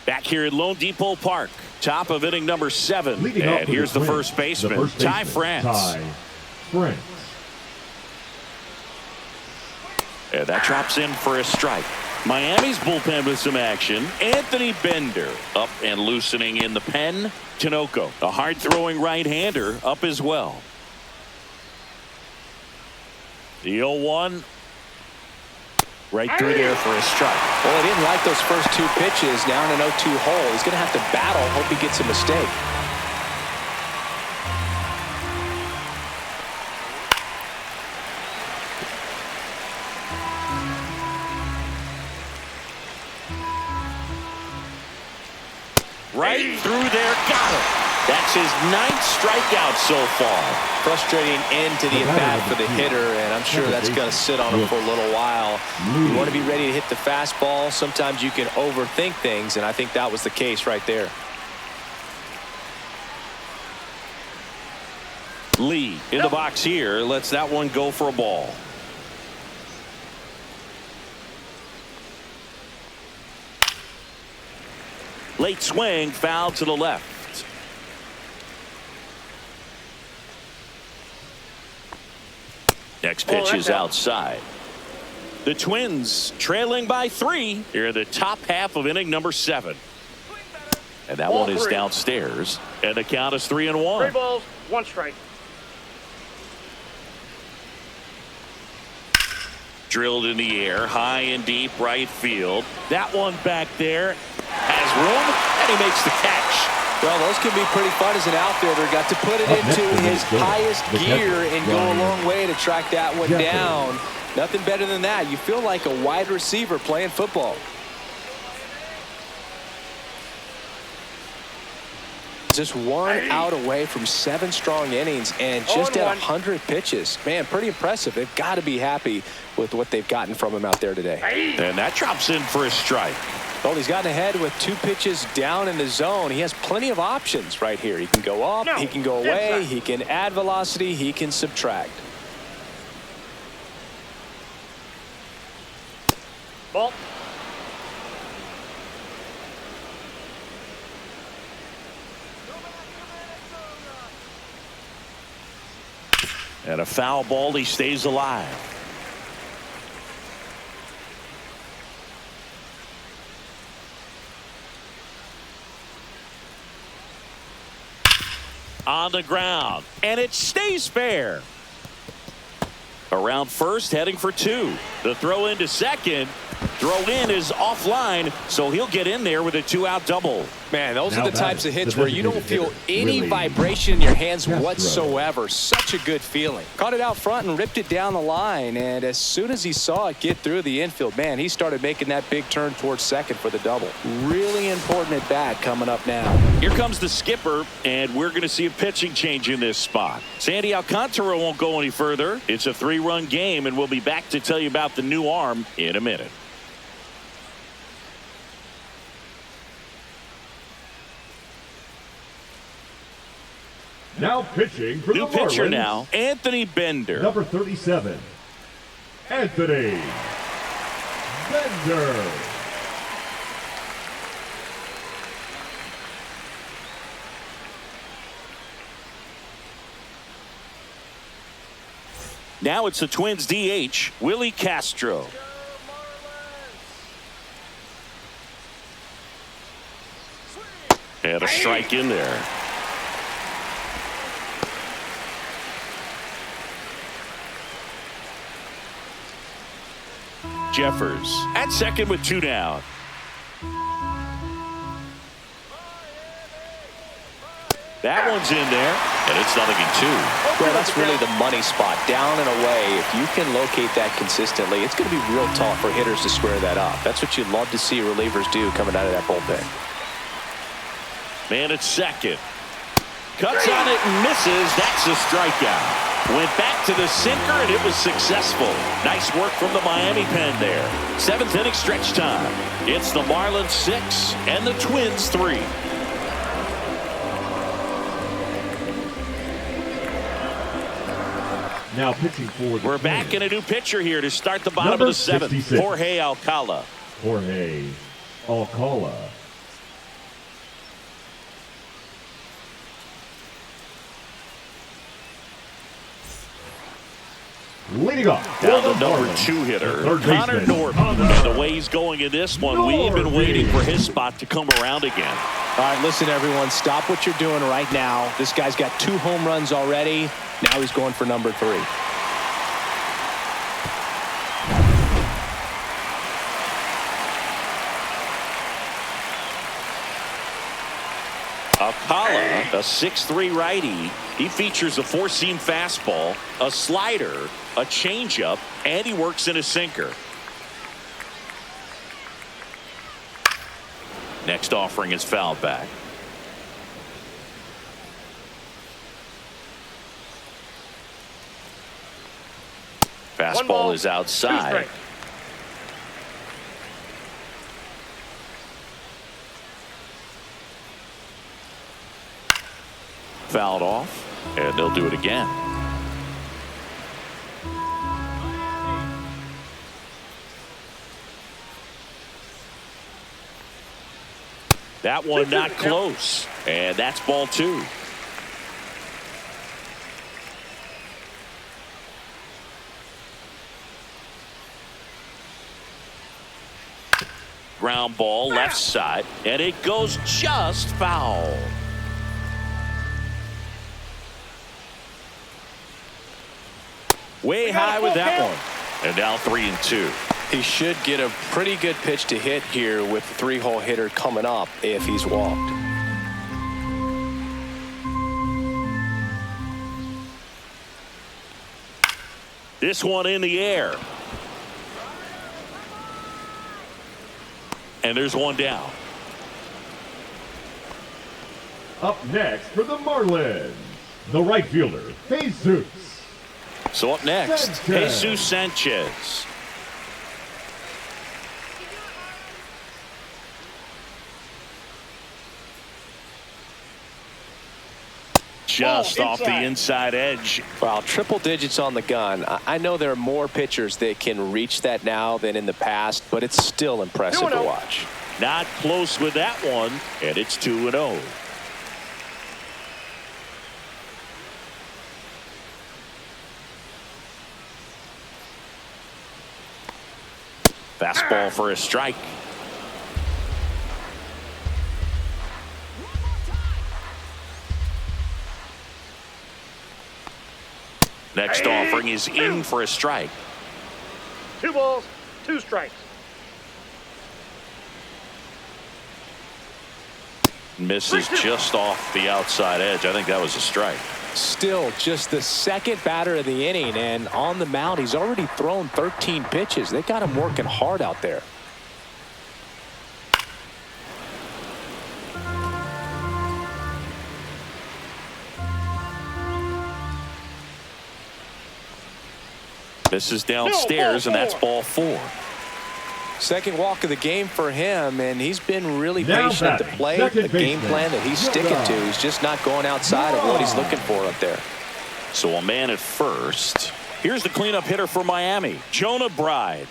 S1: Back here at Lone Depot Park, top of inning number 7. And here's the first baseman, Ty France. And that drops in for a strike. Miami's bullpen with some action. Anthony Bender up and loosening in the pen. Tinoco, a hard-throwing right-hander, up as well. The 0-1. Right through there for a strike.
S2: Well, he didn't like those first 2 pitches. Now in an 0-2 hole. He's going to have to battle. Hope he gets a mistake.
S1: Right through there, got him. That's his 9th strikeout so far.
S2: Frustrating end to the at-bat for the hitter, and I'm sure that's going to sit on him for a little while. You want to be ready to hit the fastball. Sometimes you can overthink things, and I think that was the case right there.
S1: Lee in the box here, lets that one go for a ball. Late swing, foul to the left. Next pitch is outside. The Twins trailing by 3 here in the top half of inning number 7. And that one is downstairs. And the count is 3-1.
S4: 3 balls, 1 strike.
S1: Drilled in the air, high and deep right field. That one back there has room, and he makes the catch.
S2: Well, those can be pretty fun as an outfielder. Got to put it into his highest gear and go a long way to track that one down. Nothing better than that. You feel like a wide receiver playing football. Just 1 out away from 7 strong innings and just at 100 pitches. Man, pretty impressive. They've got to be happy with what they've gotten from him out there today.
S1: And that drops in for a strike.
S2: Well, he's gotten ahead with 2 pitches down in the zone. He has plenty of options right here. He can go up, he can go away, he can add velocity, he can subtract.
S4: Ball.
S1: And a foul ball, he stays alive. On the ground, and it stays fair. Around first, heading for 2. The throw into second. Throw in is offline, so he'll get in there with a 2-out double.
S2: Man, those are the types of hits where you don't feel any vibration in your hands whatsoever. Such a good feeling. Caught it out front and ripped it down the line, and as soon as he saw it get through the infield, man, he started making that big turn towards second for the double. Really important at bat coming up now.
S1: Here comes the skipper, and we're going to see a pitching change in this spot. Sandy Alcantara won't go any further. It's a 3-run game, and we'll be back to tell you about the new arm in a minute.
S3: Now pitching for the
S1: New pitcher
S3: Marlins,
S1: now, Anthony Bender.
S3: number 37, Anthony Bender.
S1: Now it's the Twins DH, Willie Castro. And a strike in there. Jeffers at second with 2 down. That one's in there, and it's 0-2.
S2: Well, that's really the money spot, down and away. If you can locate that consistently, it's going to be real tough for hitters to square that up. That's what you'd love to see relievers do coming out of that bullpen.
S1: Man at second. Cuts on it and misses. That's a strikeout. Went back to the sinker, and it was successful. Nice work from the Miami pen there. 7th inning stretch time. It's the Marlins 6 and the Twins 3.
S3: Now pitching for the
S1: We're back in a new pitcher here to start the bottom of the 7th.
S3: 66.
S1: Jorge Alcala.
S3: Jorge Alcala. Leading off,
S1: Down the
S3: the
S1: number
S3: Marlins,
S1: 2 hitter,
S3: the third
S1: Connor
S3: baseman,
S1: Norton. And the way he's going in this one, we've been waiting for his spot to come around again.
S2: All right, listen, everyone, stop what you're doing right now. This guy's got 2 home runs already. Now he's going for number 3.
S1: Alcala, a 6'3" righty. He features a 4-seam fastball, a slider, a changeup, and he works in a sinker. Next offering is fouled back. Fastball is outside. Fouled off, and they'll do it again. That one not close, and that's ball 2. Ground ball left side, and it goes just foul. Way high with that one. And now 3-2.
S2: He should get a pretty good pitch to hit here with the 3-hole hitter coming up if he's walked.
S1: This one in the air. And there's one down.
S3: Up next for the Marlins, the right fielder, Jesus.
S1: So up next,
S3: Sanchez.
S1: Jesus Sanchez. Just off the inside edge.
S2: Wow, triple digits on the gun. I know there are more pitchers that can reach that now than in the past, but it's still impressive to watch.
S1: Not close with that one, and it's 2-0. Fastball for a strike. Next offering is in for a strike.
S4: 2 balls, 2 strikes.
S1: Misses just off the outside edge. I think that was a strike.
S2: Still just the second batter of the inning, and on the mound he's already thrown 13 pitches. They got him working hard out there.
S1: Misses downstairs, and that's ball 4.
S2: Second walk of the game for him, and he's been really
S3: Now
S2: patient at the
S3: batting,
S2: plate.
S3: second
S2: The game
S3: baseman,
S2: plan that he's sticking to. He's just not going outside of what he's looking for up there.
S1: So a man at first. Here's the cleanup hitter for Miami, Jonah Bride.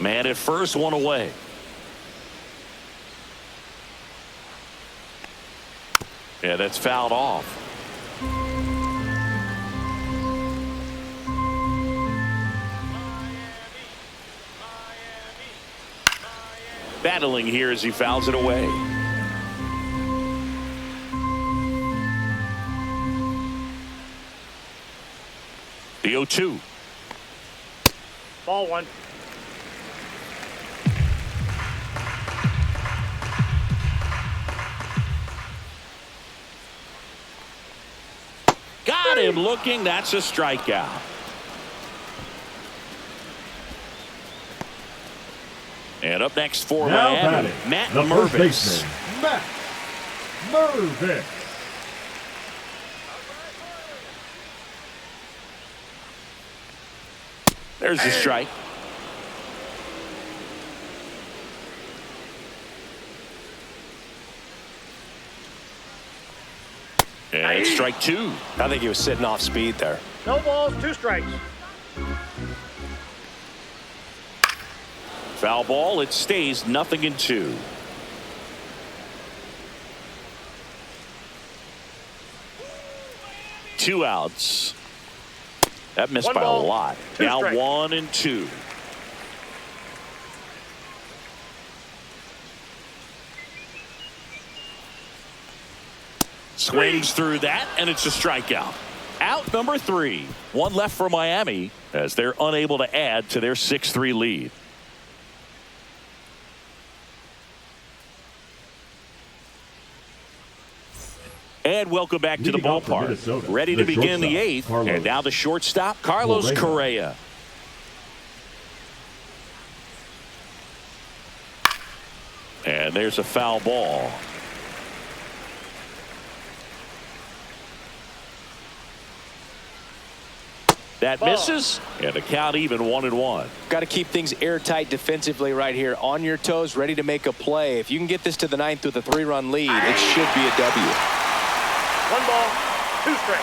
S1: Man at first, one away. Yeah, that's fouled off. Battling here as he fouls it away. The 0-2.
S4: Ball 1.
S1: Got him looking. That's a strikeout. And up next for
S3: Now
S1: Miami,
S3: batting,
S1: Matt
S3: the first
S1: Mervis.
S3: baseman, Matt Mervis.
S1: There's the strike. And strike two.
S2: I think he was sitting off speed there.
S4: No balls, 2 strikes.
S1: Foul ball. It stays 0-2. Two outs. That missed
S4: 1
S1: by
S4: ball,
S1: a lot.
S4: 2
S1: Now
S4: strikes.
S1: 1-2. Swings through that, and it's a strikeout. Out number 3. One left for Miami as they're unable to add to their 6-3 lead. And welcome back to the
S3: Leading off for
S1: ballpark.
S3: Minnesota,
S1: Ready to
S3: the
S1: begin the
S3: shortstop,
S1: 8th.
S3: Carlos
S1: And now the shortstop, Carlos Correa. And there's a foul ball. That misses, and the count even 1-1.
S2: Got to keep things airtight defensively right here. On your toes, ready to make a play. If you can get this to the 9th with a 3-run lead, it should be a W.
S4: 1 ball, 2 strikes.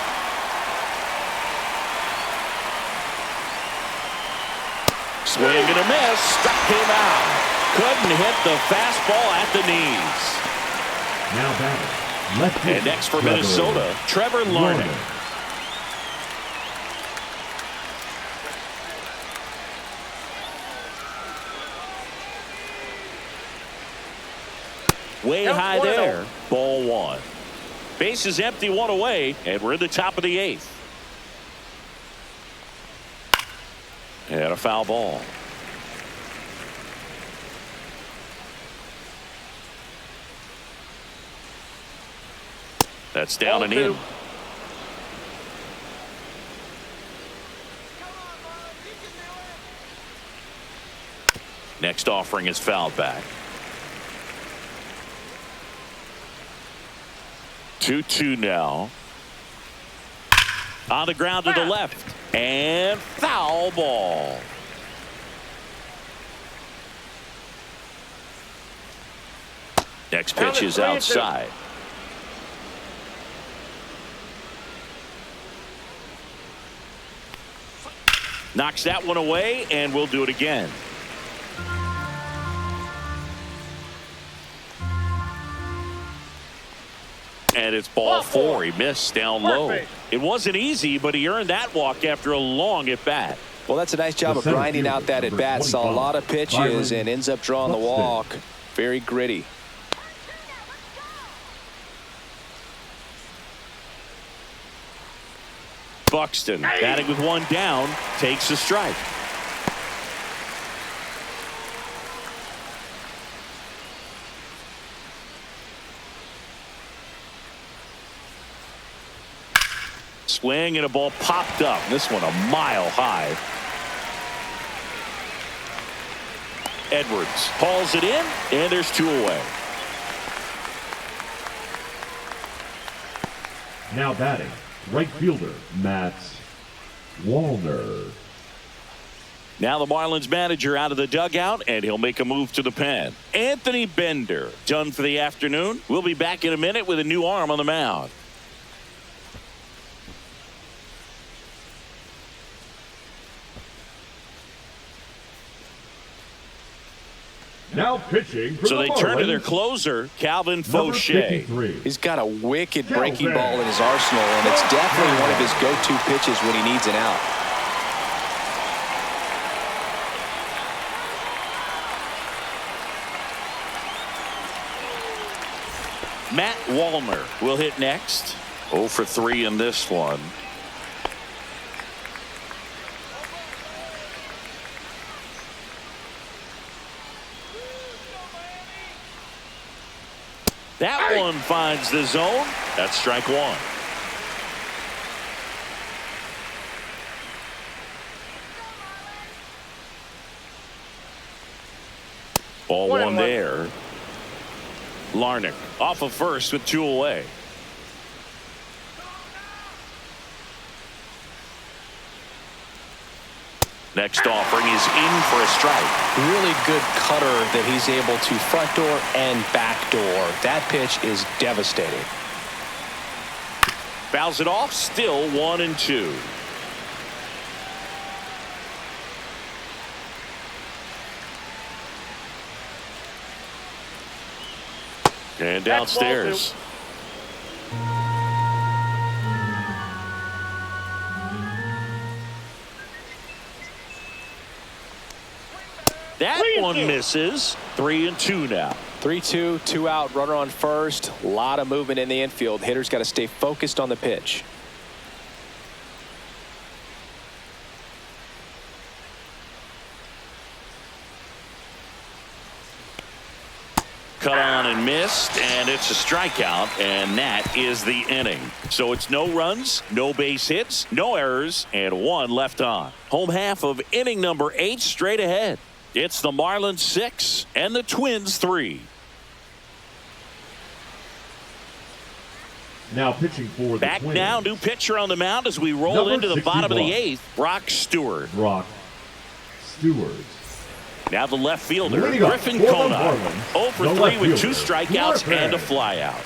S1: Swing and a miss. Struck him out. Couldn't hit the fastball at the knees.
S3: Now batting, left field,
S1: And next for Minnesota, Trevor Larned. Way
S4: Count
S1: high
S4: 1-0.
S1: there. Ball 1. Base is empty, 1 away, and we're in the top of the 8th. And a foul ball. That's down and in. Next offering is fouled back. 2-2 now. On the ground to the left. And foul ball. Next pitch is outside. Knocks that one away, and we'll do it again. And it's ball 4. He missed down low. It wasn't easy, but he earned that walk after a long at bat.
S2: Well, that's a nice job of grinding out that at bat. Saw a lot of pitches and ends up drawing the walk. Very gritty.
S1: Buxton batting with 1 down, takes a strike. Swing and a ball popped up. This one a mile high. Edwards hauls it in, and there's 2 away.
S3: Now batting, right fielder, Matt Wallner.
S1: Now the Marlins manager out of the dugout, and he'll make a move to the pen. Anthony Bender done for the afternoon. We'll be back in a minute with a new arm on the mound.
S3: Now pitching for
S1: So
S3: the
S1: they
S3: Marlins,
S1: turn to their closer, Calvin
S3: number
S1: Fauché.
S3: 53.
S2: He's got a wicked breaking ball in his arsenal, and it's definitely one of his go-to pitches when he needs an out.
S1: Matt Wallner will hit next. 0 for 3 in this one. That one finds the zone. That's strike 1. Ball
S4: 1
S1: one
S4: and 1.
S1: there. Larnach off of first with 2 away. Next offering is in for a strike.
S2: Really good cutter that he's able to front door and back door. That pitch is devastating.
S1: Fouls it off. Still 1-2. And downstairs. That one misses. 3-2 now.
S2: 3-2, 2 out, runner on first. A lot of movement in the infield. Hitter's got to stay focused on the pitch.
S1: Cut on and missed, and it's a strikeout, and that is the inning. So it's no runs, no base hits, no errors, and 1 left on. Home half of inning number 8 straight ahead. It's the Marlins 6 and the Twins 3.
S3: Now pitching for the
S1: Back
S3: Twins.
S1: now, new pitcher on the mound as we roll
S3: Number
S1: into the bottom of the
S3: 61.
S1: 8th. Brock Stewart.
S3: Brock Stewart.
S1: Now the left fielder,
S3: Leading up
S1: Griffin
S3: for the
S1: Conine.
S3: Marlins,
S1: 0 for
S3: the
S1: 3
S3: left
S1: with 2
S3: fielder,
S1: strikeouts
S3: Griffin
S1: and a flyout.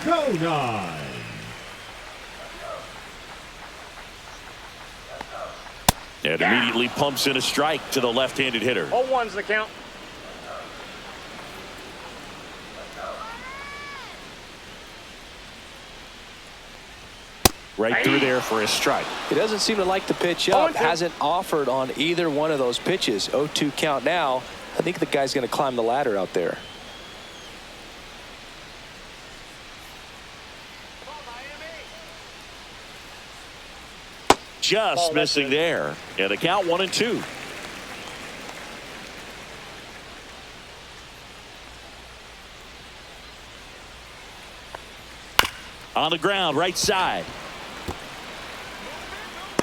S3: Conine.
S1: And immediately pumps in a strike to the left-handed hitter.
S4: 0-1's the count.
S1: Right through there for a strike.
S2: He doesn't seem to like the pitch up. Hasn't offered on either one of those pitches. 0-2 count now. I think the guy's going to climb the ladder out there.
S1: Just missing there. And the count 1-2. On the ground, right side.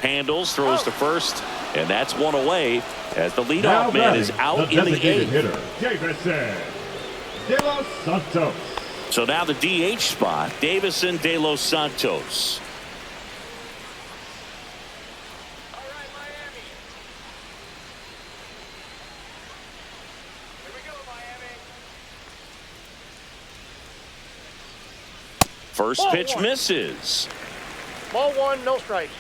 S1: Handles, throws to first, and that's 1 away as the leadoff man is out in the 8th.
S3: Hitter, Davison De Los Santos.
S1: So now the DH spot, Davison De Los Santos. First pitch misses.
S4: Ball 1, no strikes.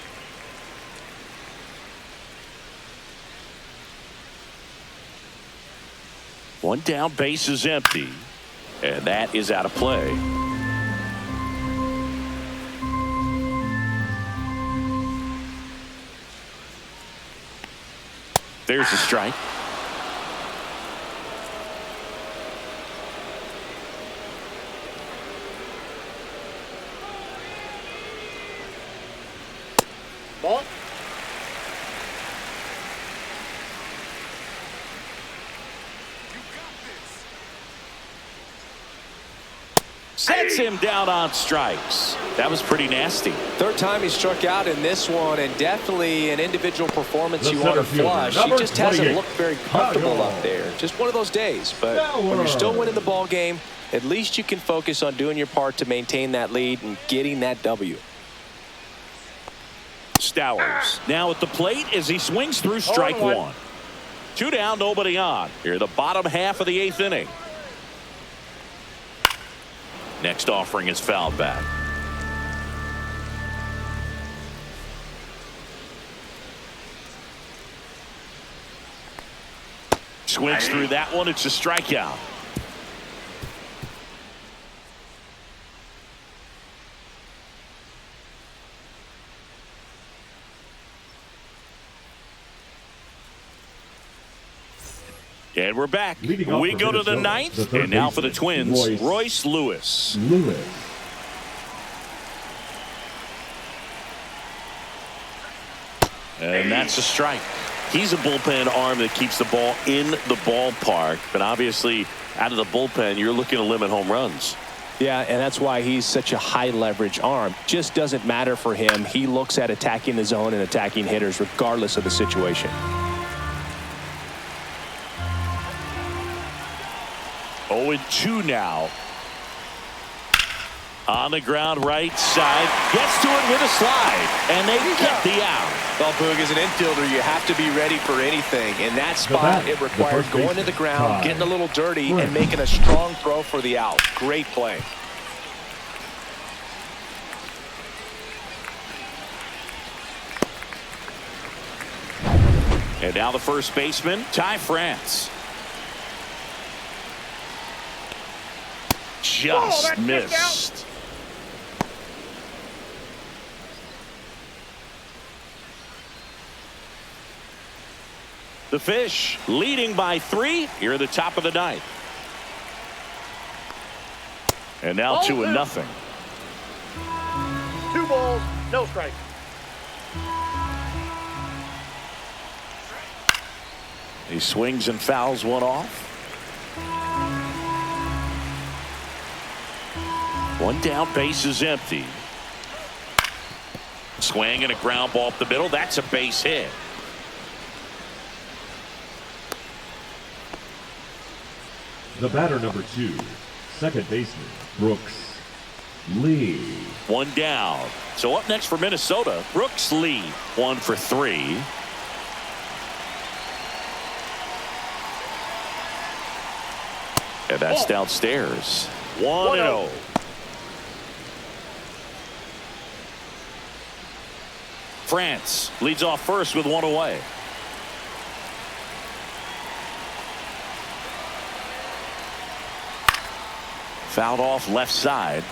S1: One down, base is empty, and that is out of play. There's a strike.
S4: Ball.
S1: Sets him down on strikes. That was pretty nasty.
S2: Third time he struck out in this one, and definitely an individual performance
S3: The
S2: you want to
S3: center fielder,
S2: flush. He
S3: number
S2: just hasn't
S3: 28,
S2: looked very comfortable up there. Just one of those days. But when you're still winning the ball game, at least you can focus on doing your part to maintain that lead and getting that W.
S1: Stowers now at the plate as he swings through strike 1. 2 down, nobody on. Here the bottom half of the 8th inning. Next offering is fouled back. Swings through that one. It's a strikeout. And we're back. We go to the 9th, and now for the Twins, Royce Lewis. And that's a strike. He's a bullpen arm that keeps the ball in the ballpark, but obviously out of the bullpen, you're looking to limit home runs.
S2: Yeah, and that's why he's such a high leverage arm. Just doesn't matter for him. He looks at attacking the zone and attacking hitters regardless of the situation.
S1: 0-2 now. On the ground, right side. Gets to it with a slide. And they get the out.
S2: Well, Boog, as an infielder, you have to be ready for anything. In that spot, it requires going to the ground, getting a little dirty, and making a strong throw for the out. Great play.
S1: And now the first baseman, Ty France. Just missed. The Fish leading by 3 here at the top of the 9th. And now 2-0.
S4: 2 balls, no strikes.
S1: He swings and fouls one off. 1 down, base is empty. Swing and a ground ball up the middle. That's a base hit.
S3: The batter number 2, second baseman, Brooks Lee.
S1: 1 down. So up next for Minnesota, Brooks Lee. 1 for 3. And that's downstairs. 1-0. France leads off first with 1 away. Fouled off left side.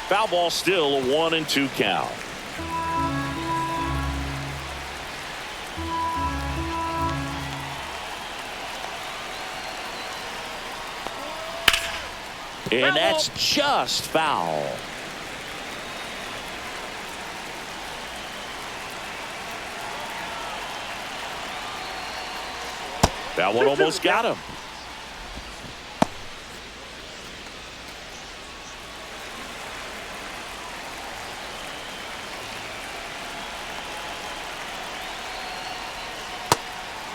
S1: Foul ball, still a 1-2 count. And that's just foul. That one almost got him.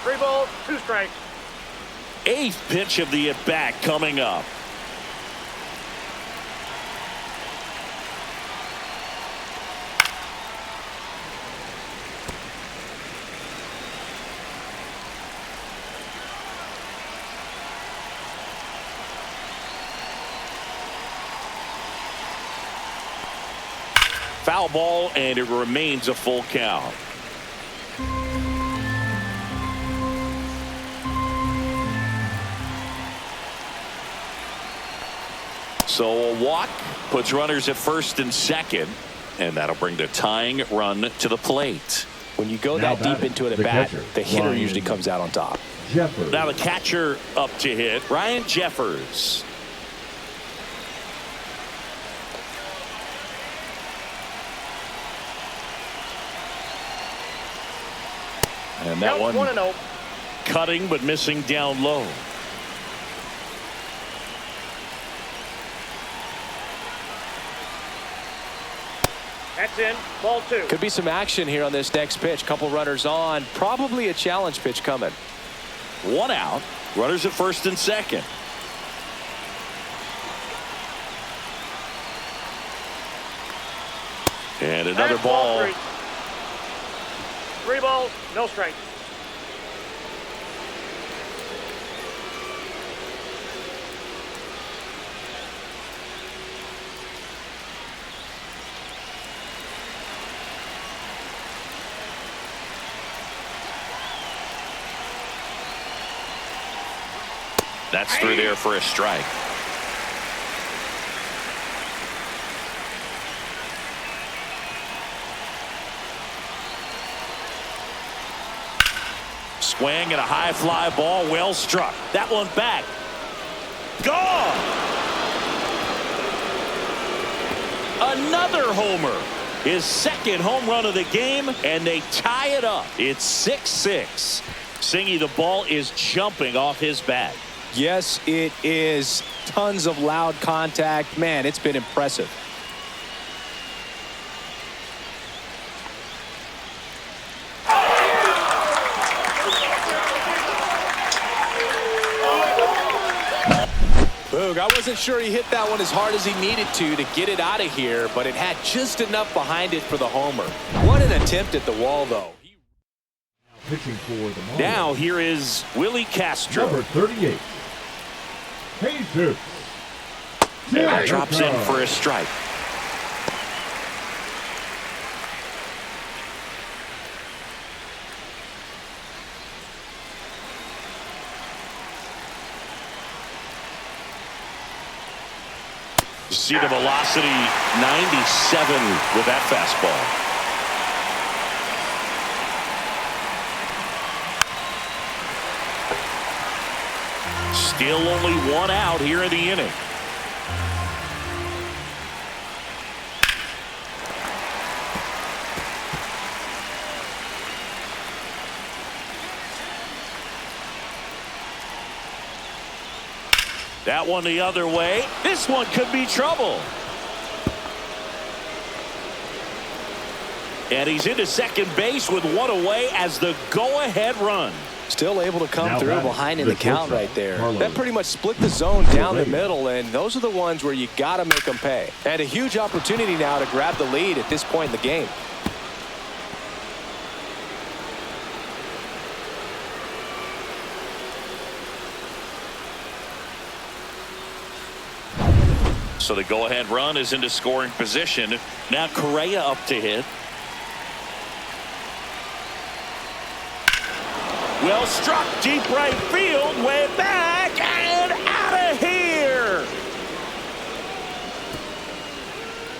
S4: Three balls, 2 strikes.
S1: 8th pitch of the at-bat coming up. Foul ball, and it remains a full count. So a walk puts runners at first and second, and that'll bring the tying run to the plate.
S2: When you go that deep into it at bat, the hitter usually comes out on top.
S3: Jeffers.
S1: Now the catcher up to hit, Ryan Jeffers. And that one
S4: 1-0.
S1: cutting but missing down low.
S4: That's in. Ball 2.
S2: Could be some action here on this next pitch. Couple runners on. Probably a challenge pitch coming.
S1: 1 out. Runners at first and second. And another ball.
S4: 3. 3 balls, no strikes.
S1: That's through there for a strike. Swing and a high fly ball, well struck. That one back. Gone. Another homer. his second home run of the game, and they tie it up. It's 6-6. Singy, the ball is jumping off his bat.
S2: Yes, it is. Tons of loud contact. Man, it's been impressive. Boog, I wasn't sure he hit that one as hard as he needed to get it out of here, but it had just enough behind it for the homer. What an attempt at the wall, though.
S3: Pitching for the Marlins.
S1: Now here is Willie Castro.
S3: Number 38. Jesus.
S1: And drops in for a strike. You see the velocity 97 with that fastball. Still only one out here in the inning. That one the other way. This one could be trouble. And he's into second base with one away as the go-ahead run.
S2: Still able to come
S3: Now
S2: through behind in the count right there. That pretty much split the zone down the middle, and those are the ones where you got to make them pay. And a huge opportunity now to grab the lead at this point in the game.
S1: So the go-ahead run is into scoring position. Now Correa up to hit. Well struck, deep right field, way back and out of here.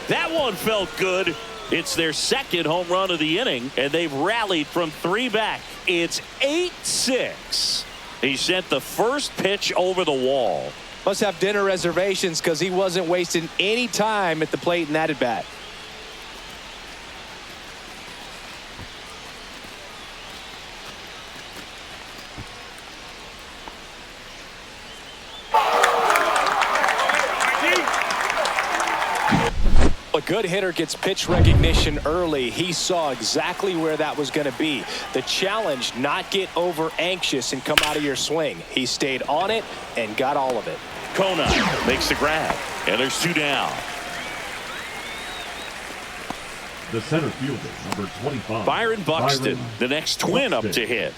S1: That one felt good. It's their second home run of the inning, and they've rallied from 3 back. It's 8-6. He sent the first pitch over the wall.
S2: Must have dinner reservations because he wasn't wasting any time at the plate in that at bat. A good hitter gets pitch recognition early. He saw exactly where that was going to be. The challenge, not get over anxious and come out of your swing. He stayed on it and got all of it.
S1: Kona makes the grab, and there's 2 down.
S3: The center fielder, number 25.
S1: Byron Buxton, the next twin up to hit.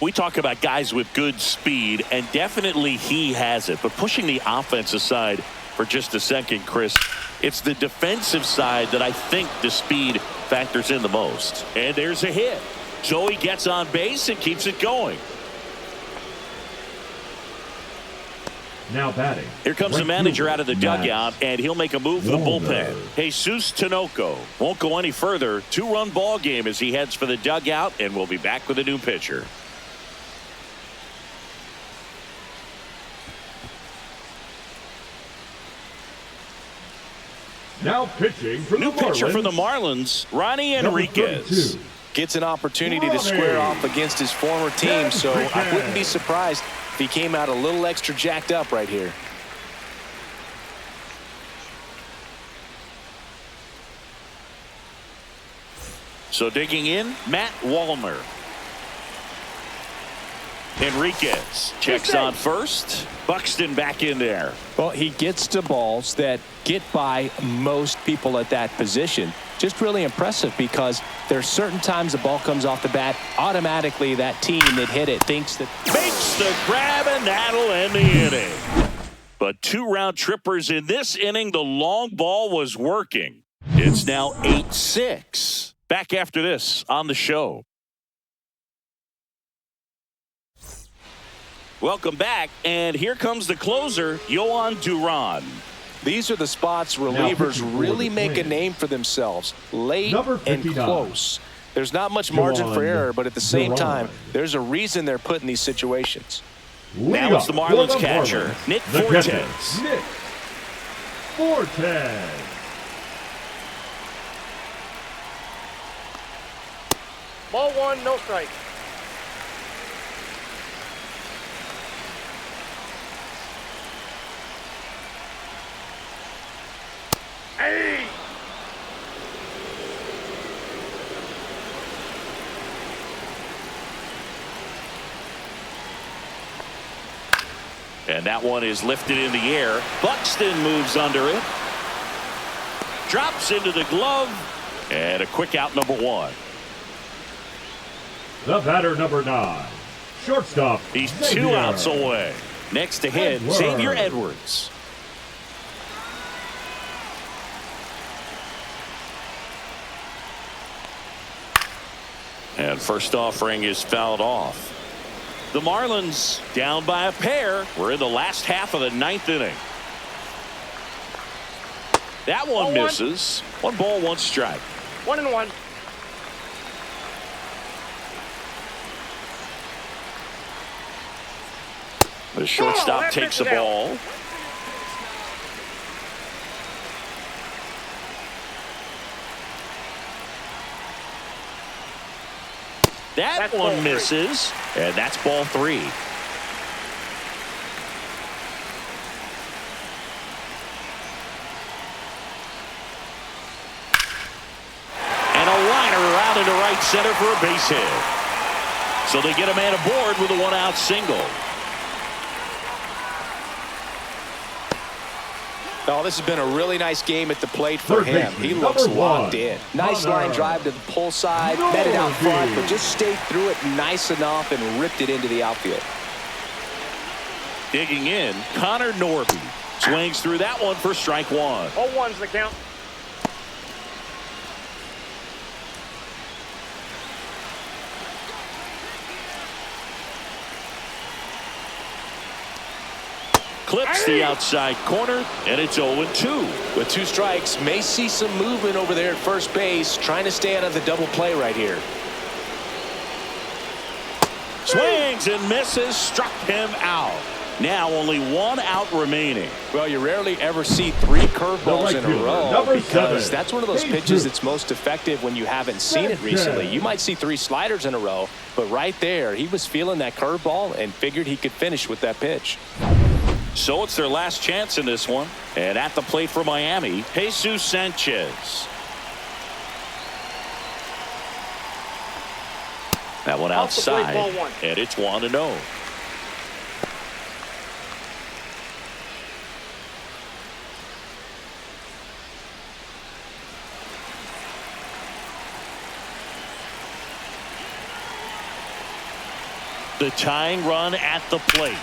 S1: We talk about guys with good speed, and definitely he has it. But pushing the offense aside for just a second, Chris, it's the defensive side that I think the speed factors in the most. And there's a hit. So he gets on base and keeps it going.
S3: Now batting.
S1: Here comes the manager out of the dugout, and he'll make a move for the bullpen. Jesus Tinoco won't go any further. 2-run ball game as he heads for the dugout, and we'll be back with a new pitcher.
S3: Now pitching for
S1: New
S3: the Marlins.
S1: pitcher for the Marlins, Ronnie Enriquez.
S2: Gets an opportunity to square off against his former team, so I wouldn't be surprised if he came out a little extra jacked up right here.
S1: So digging in, Matt Wallner. Enriquez checks on first. Buxton back in there.
S2: Well, he gets to balls that get by most people at that position. Just really impressive because there's certain times the ball comes off the bat, automatically that team that hit it thinks that
S1: Makes the grab, and that'll end the inning. But 2 round trippers in this inning. The long ball was working. It's now 8-6. Back after this on the show. Welcome back, and here comes the closer, Yohan Duran.
S2: these are the spots relievers really make a name for themselves, late and close. There's not much margin for error, but at the same time, there's a reason they're put in these situations.
S1: Now it's the Marlins catcher, Nick Fortes.
S3: Nick Fortes.
S4: Ball one, no strike. Hey!
S1: And that one is lifted in the air. Buxton moves under it. Drops into the glove. And a quick out, number one.
S3: The batter, number 9. Shortstop.
S1: He's
S3: Xavier.
S1: 2 outs away. Next to hit,
S3: Edwards.
S1: Xavier Edwards. And first offering is fouled off. The Marlins down by a pair. We're in the last half of the 9th inning. That one misses. 1 ball, 1 strike.
S4: 1-1.
S1: The shortstop takes the ball. That one misses, and that's ball 3. And a liner out into right center for a base hit. So they get a man aboard with a 1-out single.
S2: Oh, this has been a really nice game at the plate for him. He looks locked in. Nice line drive to the pull side, met it out front, but just stayed through it nice enough and ripped it into the outfield.
S1: Digging in, Connor Norby swings through that one for strike 1.
S4: 0-1's the count.
S1: Clips the outside corner, and it's 0-2.
S2: With 2 strikes, may see some movement over there at first base, trying to stay out of the double play right here.
S1: Swings and misses, struck him out. Now only 1 out remaining.
S2: Well, you rarely ever see 3 curveballs in a row because
S3: 7.
S2: that's one of those pitches that's most effective when you haven't seen it recently. You might see 3 sliders in a row, but right there, he was feeling that curveball and figured he could finish with that pitch.
S1: So it's their last chance in this one. And at the plate for Miami, Jesus Sanchez. That one outside, and it's 1-0. The tying run at the plate.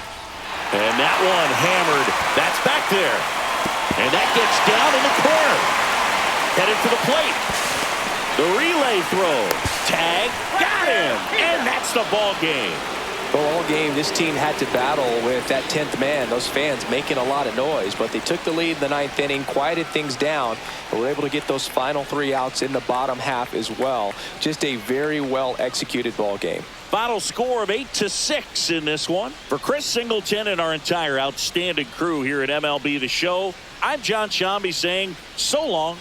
S1: And that one hammered. That's back there. And that gets down in the corner. Headed for the plate. The relay throw. Tag. Got him. And that's the ball game.
S2: Well, all game, this team had to battle with that 10th man. Those fans making a lot of noise, but they took the lead in the 9th inning, quieted things down, but were able to get those final 3 outs in the bottom half as well. Just a very well executed ball game.
S1: Final score of 8-6 in this one. For Chris Singleton and our entire outstanding crew here at MLB The Show, I'm John Shambi saying so long.